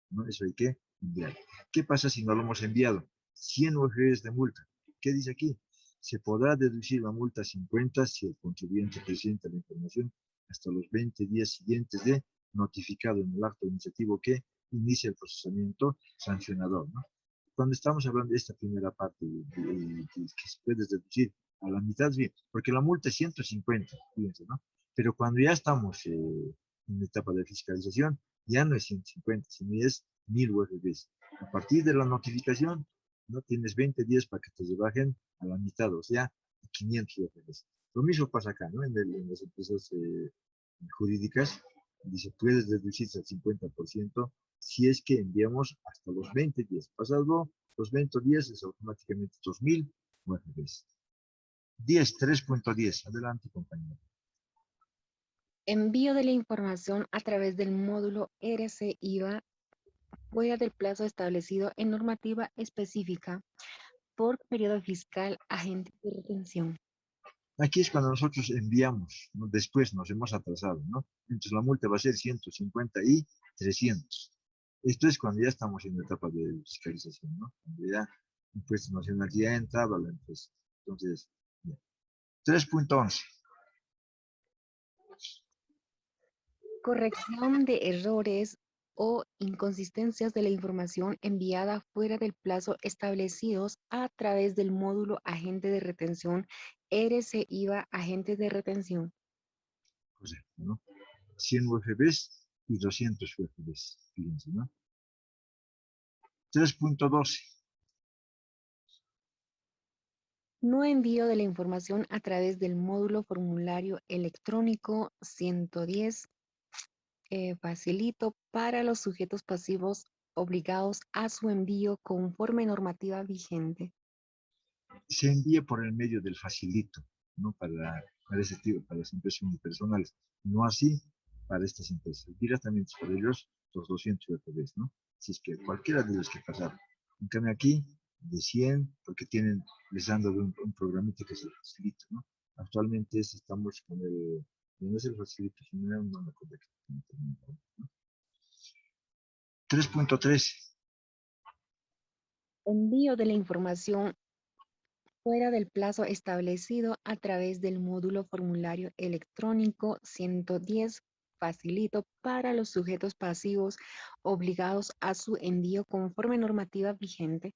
¿no? Eso hay que enviar. ¿Qué pasa si no lo hemos enviado? 100 UFRs de multa. ¿Qué dice aquí? Se podrá deducir la multa a 50 si el contribuyente presenta la información hasta los 20 días siguientes de notificado en el acto administrativo que inicia el procesamiento sancionador, ¿no? Cuando estamos hablando de esta primera parte que se puede deducir a la mitad, bien, porque la multa es 150, fíjense, ¿no? Pero cuando ya estamos en la etapa de fiscalización, ya no es 150, sino es 1.000 UFBs. A partir de la notificación, no tienes 20 días para que te rebajen a la mitad, o sea, 500 UFBs. Lo mismo pasa acá, ¿no? En las empresas jurídicas, dice, puedes deducirse al 50% si es que enviamos hasta los 20 días. Pasado los 20 días es automáticamente 2.000 UFBs. 3.10. Adelante, compañero. Envío de la información a través del módulo RC-IVA fuera del plazo establecido en normativa específica por periodo fiscal agente de retención. Aquí es cuando nosotros enviamos, ¿no? Después nos hemos atrasado, ¿no? Entonces la multa va a ser 150 y 300. Esto es cuando ya estamos en la etapa de fiscalización, ¿no? Cuando ya Impuesto Nacional ya ha entrado a la empresa. Entonces, 3.11. Corrección de errores o inconsistencias de la información enviada fuera del plazo establecidos a través del módulo agente de retención RC-IVA agente de retención. Correcto, ¿no? 100 UFBs y 200 UFBs. Fíjense, ¿no? 3.12. No envío de la información a través del módulo formulario electrónico 110 facilito para los sujetos pasivos obligados a su envío conforme normativa vigente. Se envía por el medio del facilito, ¿no? Para ese tipo, para las empresas unipersonales. No así para estas empresas. Directamente por ellos, los 200 UFBs, ¿no? Si es que cualquiera de los que pasaron. En cambio aquí, de 100, porque les han dado un programita que es el facilito, ¿no? Actualmente estamos con no es el facilito, sino un nombre correcto. 3.3. Envío de la información fuera del plazo establecido a través del módulo formulario electrónico 110 facilito para los sujetos pasivos obligados a su envío conforme normativa vigente.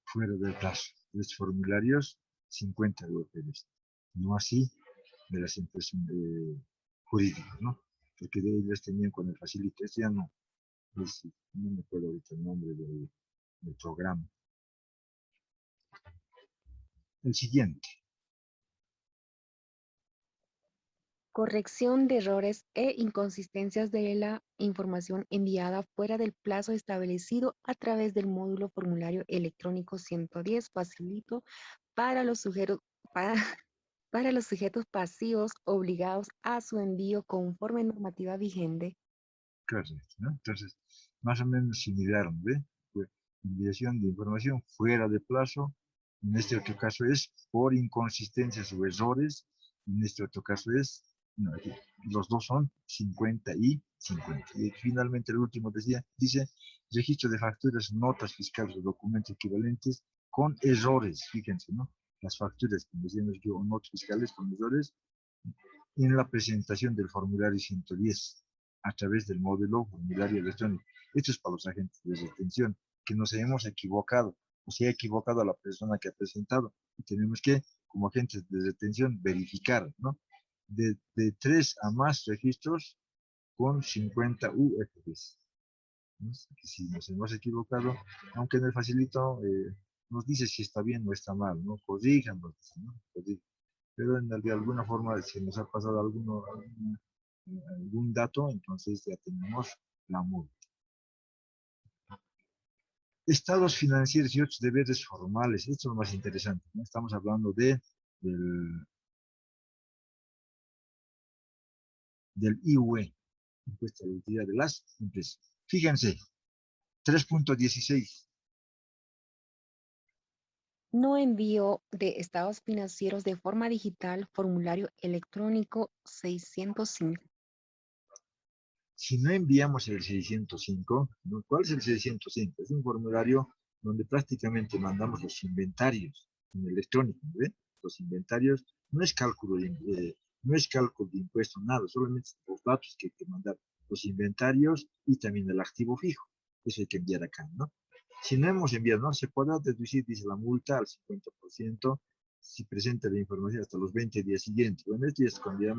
Fuera del plazo. Los formularios, 50 UFBs. No así de las empresas jurídicas, ¿no? Porque de ellas tenían con el facilito. Este ya no. No me acuerdo ahorita el nombre del programa. El siguiente. Corrección de errores e inconsistencias de la información enviada fuera del plazo establecido a través del módulo formulario electrónico 110 facilito para los sujetos, para, para los sujetos pasivos obligados a su envío conforme normativa vigente. Correcto, ¿no? Entonces, más o menos similar, ¿ve? Enviación de información fuera de plazo. En este otro caso es por inconsistencias o errores. En este otro caso es, no, aquí, los dos son 50 y 50. Y finalmente el último dice registro de facturas, notas fiscales o documentos equivalentes con errores. Fíjense, ¿no? Las facturas, como decíamos yo, o notas fiscales con errores en la presentación del formulario 110 a través del módulo formulario electrónico. Esto es para los agentes de retención, que nos hemos equivocado, o se ha equivocado a la persona que ha presentado. Y tenemos que, como agentes de retención, verificar, ¿no? De 3 a más registros con 50 UFDs. ¿No? Si nos hemos equivocado, aunque en el facilito nos dice si está bien o está mal, ¿no? Corríjanos, ¿no? Pero de alguna forma se nos ha pasado algún dato, entonces ya tenemos la multa. Estados financieros y otros deberes formales, esto es lo más interesante, ¿no? Estamos hablando del IUE, impuesto a la utilidad de las empresas. Fíjense, 3.16. No envío de estados financieros de forma digital, formulario electrónico 605. Si no enviamos el 605, ¿no? ¿Cuál es el 605? Es un formulario donde prácticamente mandamos los inventarios en electrónico, ¿ve? Los inventarios no es cálculo de impuesto, nada, solamente los datos que hay que mandar, los inventarios y también el activo fijo. Eso hay que enviar acá, ¿no? Si no hemos enviado, no se podrá deducir, dice la multa, al 50% si presenta la información hasta los 20 días siguientes. Bueno, esto ya es cuando ya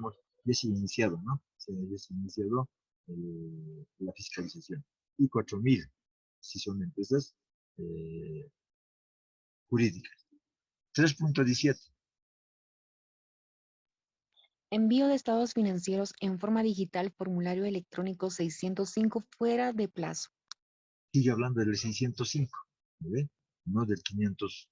se ha iniciado, ¿no? Ya se ha iniciado la fiscalización. Y 4.000 si son empresas jurídicas. 3.17. Envío de estados financieros en forma digital, formulario electrónico 605 fuera de plazo. Sigue hablando del 605, ¿ve? No del 500,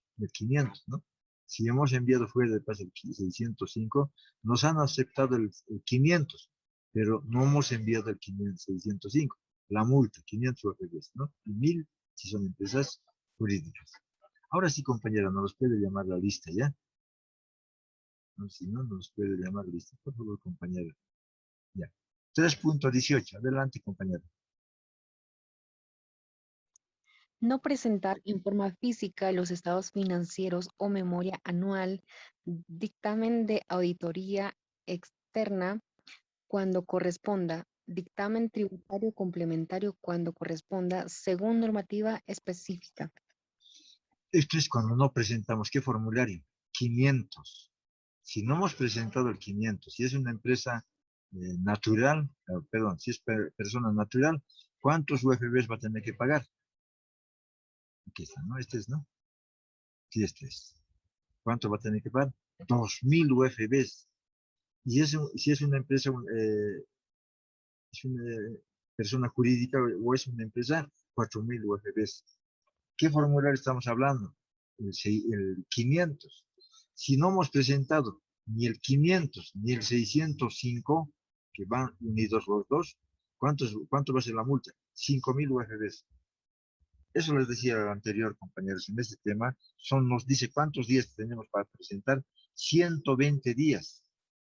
¿no? Si hemos enviado fuera de paso el 605, nos han aceptado el 500, pero no hemos enviado el 605. La multa, 500 UFBs, ¿no? Y 1000 si son empresas jurídicas. Ahora sí, compañera, nos puede llamar la lista, ¿ya? No, si no, nos puede llamar lista. Por favor, compañera. Ya. 3.18. Adelante, compañera. No presentar en forma física los estados financieros o memoria anual, dictamen de auditoría externa cuando corresponda, dictamen tributario complementario cuando corresponda, según normativa específica. Esto es cuando no presentamos. ¿Qué formulario? 500. Si no hemos presentado el 500, si es una empresa natural, perdón, si es persona natural, ¿cuántos UFBs va a tener que pagar? Aquí está, ¿no? Este es, ¿no? Sí, este es. ¿Cuánto va a tener que pagar? 2000 UFBs. Y si es una empresa, es una persona jurídica o es una empresa, 4000 UFBs. ¿Qué formulario estamos hablando? El 500. Si no hemos presentado ni el 500 ni el 605, que van unidos los dos, ¿cuánto va a ser la multa? 5000 UFBs. Eso les decía al anterior, compañeros, en este tema, nos dice cuántos días tenemos para presentar. 120 días.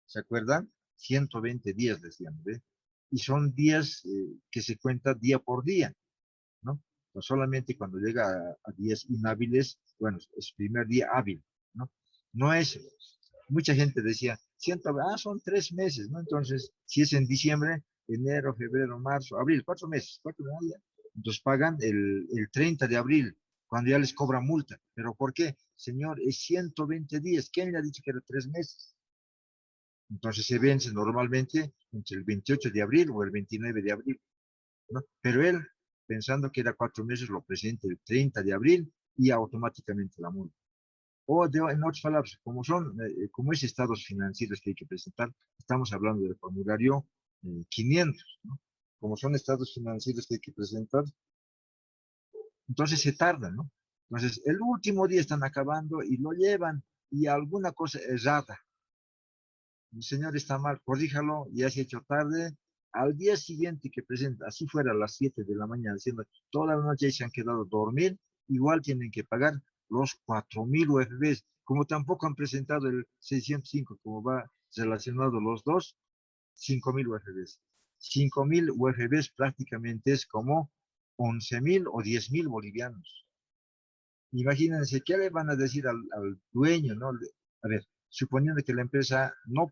¿Se acuerdan? 120 días, decían, ¿ve? Y son días que se cuenta día por día, ¿no? No solamente cuando llega a días inhábiles, bueno, es primer día hábil, ¿no? No es, mucha gente decía, son 3 meses, ¿no? Entonces, si es en diciembre, enero, febrero, marzo, abril, 4 meses, 4 meses, entonces pagan el 30 de abril, cuando ya les cobra multa. ¿Pero por qué? Señor, es 120 días. ¿Quién le ha dicho que era 3 meses? Entonces se vence normalmente entre el 28 de abril o el 29 de abril, ¿no? Pero él, pensando que era 4 meses, lo presenta el 30 de abril y automáticamente la multa. O en otras palabras, como es estados financieros que hay que presentar, estamos hablando del formulario 500, ¿no? Como son estados financieros que hay que presentar, entonces se tarda, ¿no? Entonces, el último día están acabando y lo llevan y alguna cosa errada. El señor está mal, corríjalo, ya se ha hecho tarde. Al día siguiente que presenta, así fuera a las 7 de la mañana, diciendo toda la noche se han quedado a dormir, igual tienen que pagar los 4000 UFBs. Como tampoco han presentado el 605, como va relacionado los dos, 5000 UFBs. 5000 UFBs prácticamente es como 11000 o 10000 bolivianos. Imagínense, ¿qué le van a decir al dueño, ¿no? A ver, suponiendo que la empresa no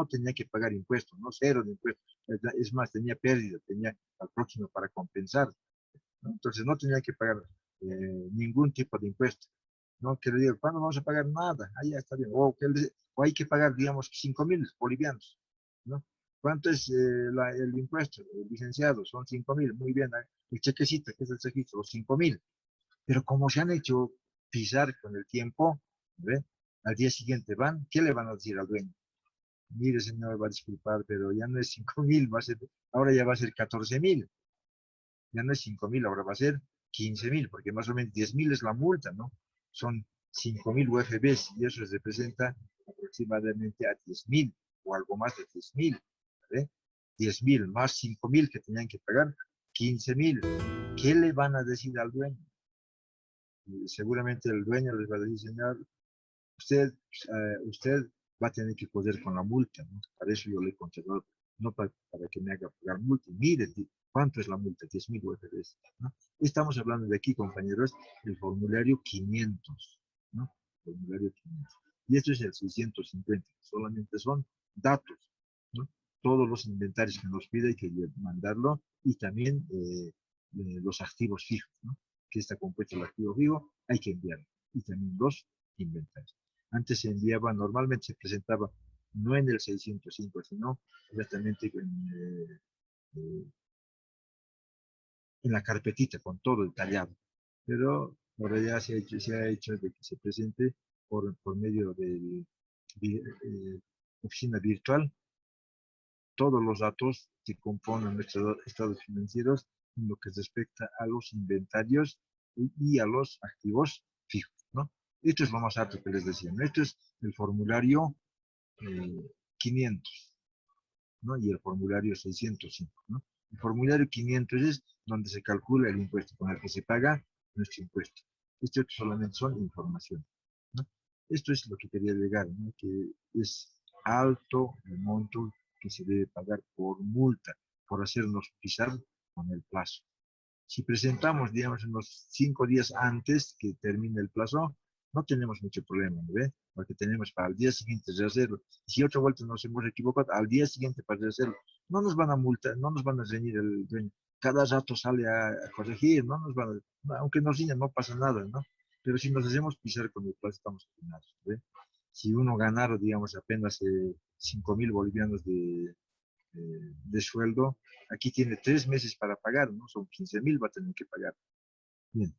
tenía que pagar impuestos, no cero de impuestos, es más, tenía pérdida, tenía al próximo para compensar, ¿no? Entonces no tenía que pagar ningún tipo de impuesto, ¿no? Que le diga, ¿cuándo vamos a pagar? Nada, ahí ya está bien, o hay que pagar, digamos, 5000 bolivianos, ¿no? ¿Cuánto es el impuesto, licenciado? Son 5000, muy bien, el chequecito, que es el registro, los 5000. Pero como se han hecho pisar con el tiempo, ¿ve? Al día siguiente van, ¿qué le van a decir al dueño? Mire, señor, va a disculpar, pero ya no es 5000, ahora ya va a ser 14000. Ya no es 5000, ahora va a ser 15000, porque más o menos 10000 es la multa, ¿no? Son 5000 UFBs y eso representa aproximadamente a 10000 o algo más de 10000, ¿ve? 10000 más 5000 que tenían que pagar, 15000. ¿Qué le van a decir al dueño? Seguramente el dueño les va a decir, señor, usted va a tener que poder con la multa, ¿no? Para eso yo le he contratado, no para que me haga pagar multa. Mire, ¿cuánto es la multa? 10000 UFDs, ¿no? Estamos hablando de aquí, compañeros, el formulario 500, ¿no? Formulario 500. Y esto es el 650, solamente son datos, ¿no? Todos los inventarios que nos pide hay que mandarlo y también los activos fijos, ¿no? Que está compuesto el activo fijo, hay que enviarlo. Y también los inventarios. Antes se enviaba, normalmente se presentaba no en el 605, sino directamente en la carpetita con todo detallado. Pero ahora ya se ha hecho de que se presente por medio de oficina virtual todos los datos que componen nuestros estados financieros en lo que respecta a los inventarios y a los activos fijos, ¿no? Esto es lo más alto que les decía, ¿no? Esto es el formulario 500, ¿no? Y el formulario 605, ¿no? El formulario 500 es donde se calcula el impuesto con el que se paga nuestro impuesto. Esto solamente son información, ¿no? Esto es lo que quería llegar, ¿no? Que es alto el monto que se debe pagar por multa, por hacernos pisar con el plazo. Si presentamos, digamos, unos 5 días antes que termine el plazo, no tenemos mucho problema, ¿no ve? Porque tenemos para el día siguiente rehacerlo. Si otra vuelta nos hemos equivocado, al día siguiente para rehacerlo, no nos van a multar, no nos van a reñir el dueño. Cada rato sale a corregir, no nos van a, aunque nos riñan, no pasa nada, ¿no? Pero si nos hacemos pisar con el plazo, estamos condenados, ¿ve? Si uno ganara, digamos, apenas 5.000 bolivianos de sueldo, aquí tiene 3 meses para pagar, ¿no? Son 15.000, va a tener que pagar. Bien.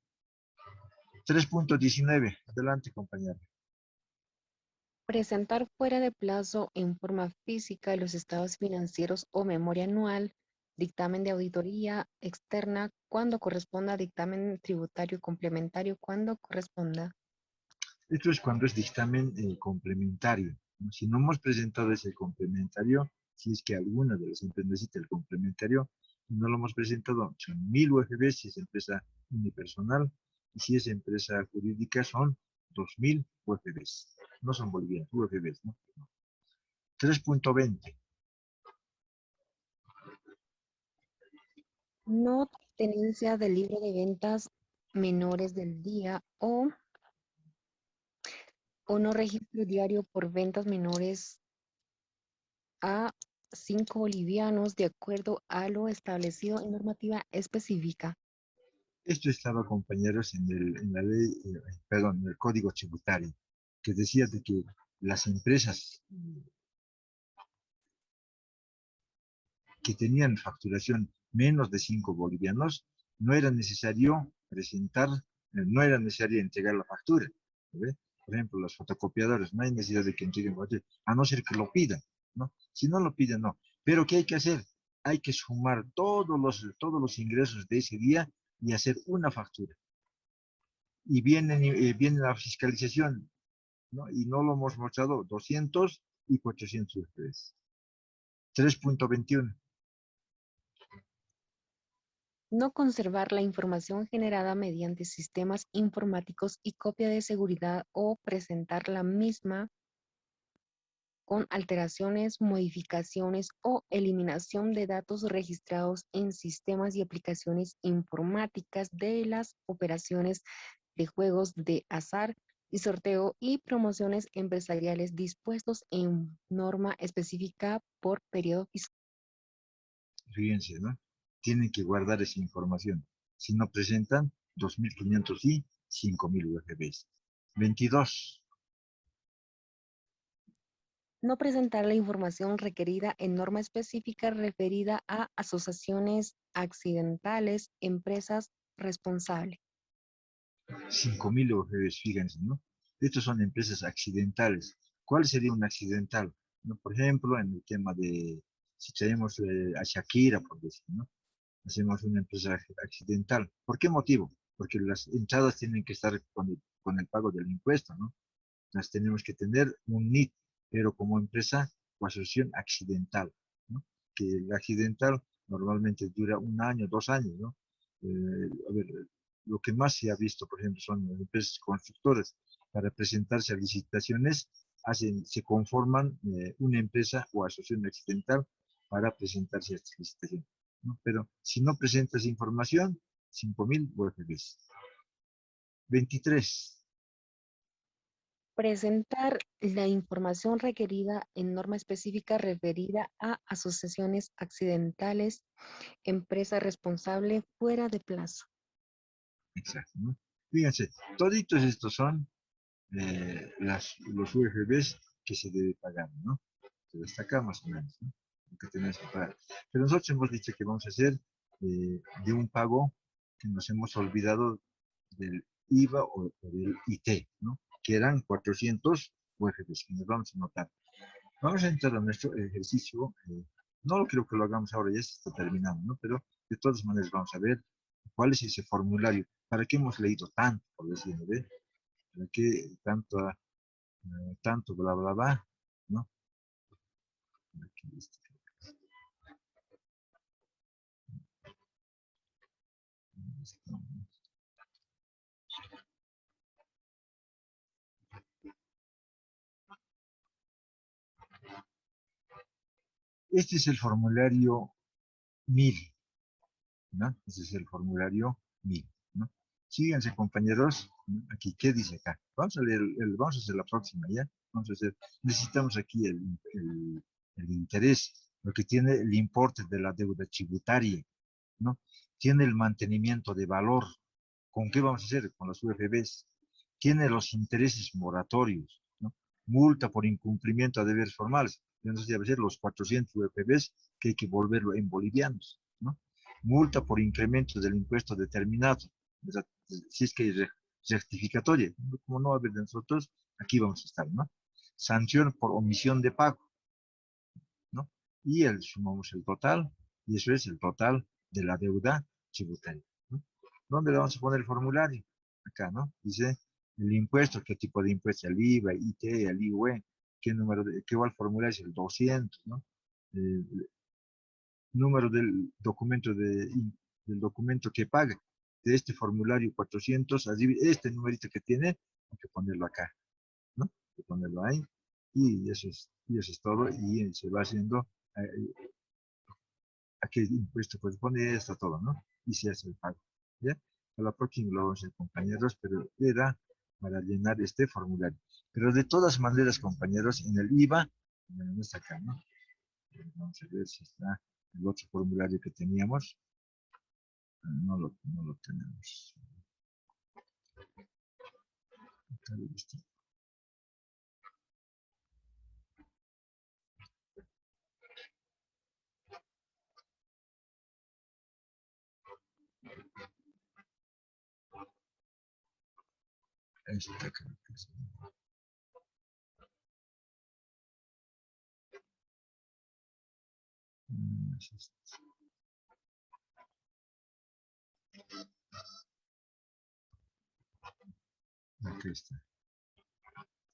3.19. Adelante, compañero. Presentar fuera de plazo en forma física los estados financieros o memoria anual, dictamen de auditoría externa cuando corresponda, dictamen tributario complementario cuando corresponda. Esto es cuando es dictamen complementario, ¿no? Si no hemos presentado ese complementario, si es que alguna de las empresas necesita el complementario, no lo hemos presentado, son 1.000 UFB si es empresa unipersonal, y si es empresa jurídica son 2.000 UFBs. No son bolivianos, UFBs, ¿no? 3.20. No tenencia del libro de ventas menores del día o no registro diario por ventas menores a 5 bolivianos de acuerdo a lo establecido en normativa específica. Esto estaba, compañeros, en la ley, perdón, en el Código Tributario, que decía de que las empresas que tenían facturación menos de 5 bolivianos, no era necesario presentar, no era necesario entregar la factura. ¿Ve? Por ejemplo, los fotocopiadores, no hay necesidad de que entreguen factura, a no ser que lo pidan, ¿no? Si no lo piden, no. Pero ¿qué hay que hacer? Hay que sumar todos los ingresos de ese día y hacer una factura. Y viene la fiscalización, ¿no? Y no lo hemos mostrado 200 y 400 ustedes. 3.21. No conservar la información generada mediante sistemas informáticos y copia de seguridad o presentar la misma con alteraciones, modificaciones o eliminación de datos registrados en sistemas y aplicaciones informáticas de las operaciones de juegos de azar y sorteo y promociones empresariales dispuestos en norma específica por periodo fiscal. Fíjense, ¿no? Tienen que guardar esa información. Si no presentan, 2.500 y 5.000 UFBs. 22. No presentar la información requerida en norma específica referida a asociaciones accidentales, empresas responsables. 5.000 UFBs, fíjense, ¿no? Estos son empresas accidentales. ¿Cuál sería un accidental? ¿No? Por ejemplo, en el tema de, si traemos a Shakira, por decir, ¿no? Hacemos una empresa accidental. ¿Por qué motivo? Porque las entradas tienen que estar con el pago del impuesto, ¿no? Las tenemos que tener un NIT, pero como empresa o asociación accidental, ¿no? Que el accidental normalmente dura 1 año, 2 años, ¿no? A ver, lo que más se ha visto, por ejemplo, son las empresas constructoras. Para presentarse a licitaciones, se conforman una empresa o asociación accidental para presentarse a esta licitación, ¿no? Pero si no presentas información, 5.000 UFBs. 23. Presentar la información requerida en norma específica referida a asociaciones accidentales, empresa responsable fuera de plazo. Exacto, ¿no? Fíjense, toditos estos son los UFBs que se debe pagar, ¿no? Se destaca más o menos, ¿no? Lo que tenemos que pagar. Pero nosotros hemos dicho que vamos a hacer de un pago que nos hemos olvidado del IVA o del IT, ¿no? Que eran 400 UFBs, que nos vamos a notar. Vamos a entrar a nuestro ejercicio. No creo que lo hagamos ahora, ya se está terminando, ¿no? Pero de todas maneras vamos a ver cuál es ese formulario. ¿Para qué hemos leído tanto, por decirlo, ¿ve? ¿Para qué tanto bla, bla, bla? ¿No? Aquí está. Este es el formulario 1000, ¿no? Este es el formulario 1000, ¿no? Síganse, compañeros. ¿No? Aquí, ¿qué dice acá? Vamos a leer, vamos a hacer la próxima, ¿ya? Vamos a hacer, necesitamos aquí el interés, lo que tiene el importe de la deuda tributaria, ¿no? Tiene el mantenimiento de valor. ¿Con qué vamos a hacer? Con las UFBs. Tiene los intereses moratorios, ¿no? Multa por incumplimiento a deberes formales. Entonces debe ser los 400 UFBs que hay que volverlo en bolivianos, ¿no? Multa por incremento del impuesto determinado. Si es que es rectificatoria. Como no va a haber de nosotros, aquí vamos a estar, ¿no? Sanción por omisión de pago, ¿no? Y sumamos el total, y eso es el total de la deuda tributaria, ¿no? ¿Dónde le vamos a poner el formulario? Acá, ¿no? Dice el impuesto, qué tipo de impuesto, el IVA, IT, el IUE, qué número, qué va el formulario, es el 200, ¿no? El número del documento que paga, de este formulario 400, este numerito que tiene, hay que ponerlo acá, ¿no? Hay que ponerlo ahí, y eso es todo, y se va haciendo a qué impuesto corresponde, está todo, ¿no? Y se hace el pago, ¿ya? A la próxima lo vamos a hacer, compañeros, pero era para llenar este formulario. Pero de todas maneras, compañeros, en el IVA, no está acá, ¿no? Vamos a ver si está el otro formulario que teníamos. No lo tenemos. Acá está. Esta creo que es. Aquí está.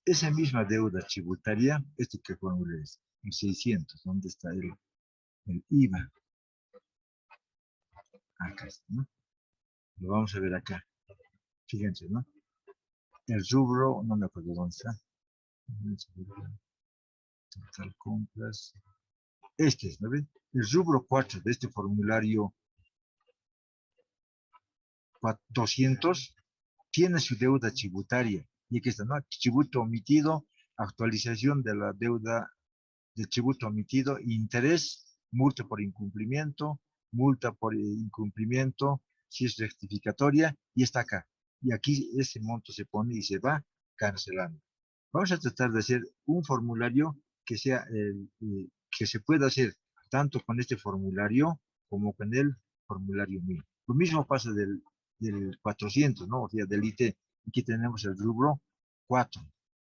Esa misma deuda tributaria, ¿esto qué fórmula es? El 600, ¿dónde está el IVA? Acá está, ¿no? Lo vamos a ver acá. Fíjense, ¿no? El rubro, no me acuerdo dónde está. Total compras. Este es, ¿no ven? El rubro 4 de este formulario 200 tiene su deuda tributaria. Y aquí está, ¿no? Tributo omitido, actualización de la deuda de tributo omitido, interés, multa por incumplimiento, si es rectificatoria, y está acá. Y aquí ese monto se pone y se va cancelando. Vamos a tratar de hacer un formulario que sea que se pueda hacer tanto con este formulario como con el formulario 1000. Lo mismo pasa del 400, ¿no? O sea, del IT. Aquí tenemos el rubro 4,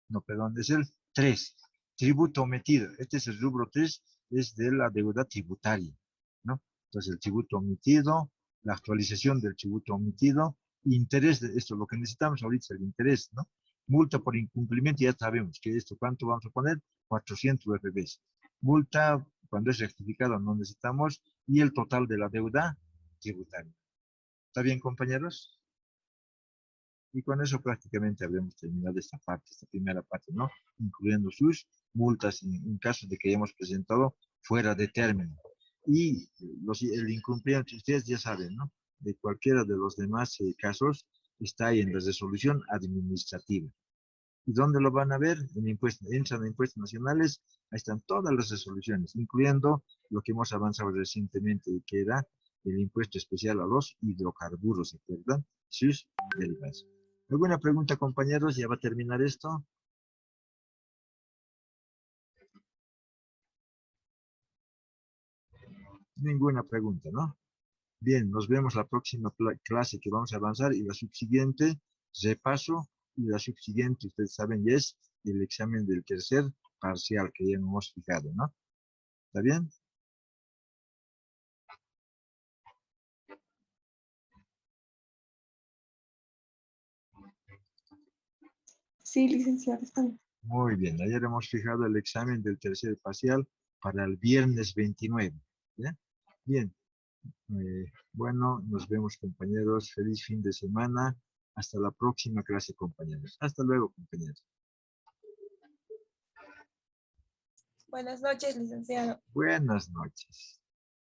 no, perdón, es el 3. Tributo omitido. Este es el rubro 3, es de la deuda tributaria, ¿no? Entonces, el tributo omitido, la actualización del tributo omitido, interés de esto, lo que necesitamos ahorita es el interés, ¿no? Multa por incumplimiento, ya sabemos que esto, ¿cuánto vamos a poner? 400 UFBs. Multa, cuando es rectificado, no necesitamos, y el total de la deuda tributaria. ¿Está bien, compañeros? Y con eso prácticamente habremos terminado esta parte, esta primera parte, ¿no? Incluyendo sus multas en caso de que hayamos presentado fuera de término. Y el incumplimiento, ustedes ya saben, ¿no? De cualquiera de los demás casos está ahí en la resolución administrativa. ¿Y dónde lo van a ver? En impuestos, entran a impuestos nacionales, ahí están todas las resoluciones, incluyendo lo que hemos avanzado recientemente, que era el impuesto especial a los hidrocarburos, ¿se acuerdan? Sus derivados. ¿Alguna pregunta, compañeros? ¿Ya va a terminar esto? Ninguna pregunta, ¿no? Bien, nos vemos la próxima clase que vamos a avanzar y la subsiguiente, repaso, y la subsiguiente, ustedes saben, ya es el examen del tercer parcial que ya hemos fijado, ¿no? ¿Está bien? Sí, licenciada, está bien. Muy bien, ayer hemos fijado el examen del tercer parcial para el viernes 29. ¿Ya? Bien, bueno, nos vemos compañeros. Feliz fin de semana. Hasta la próxima clase, compañeros. Hasta luego, compañeros. Buenas noches, licenciado. Buenas noches.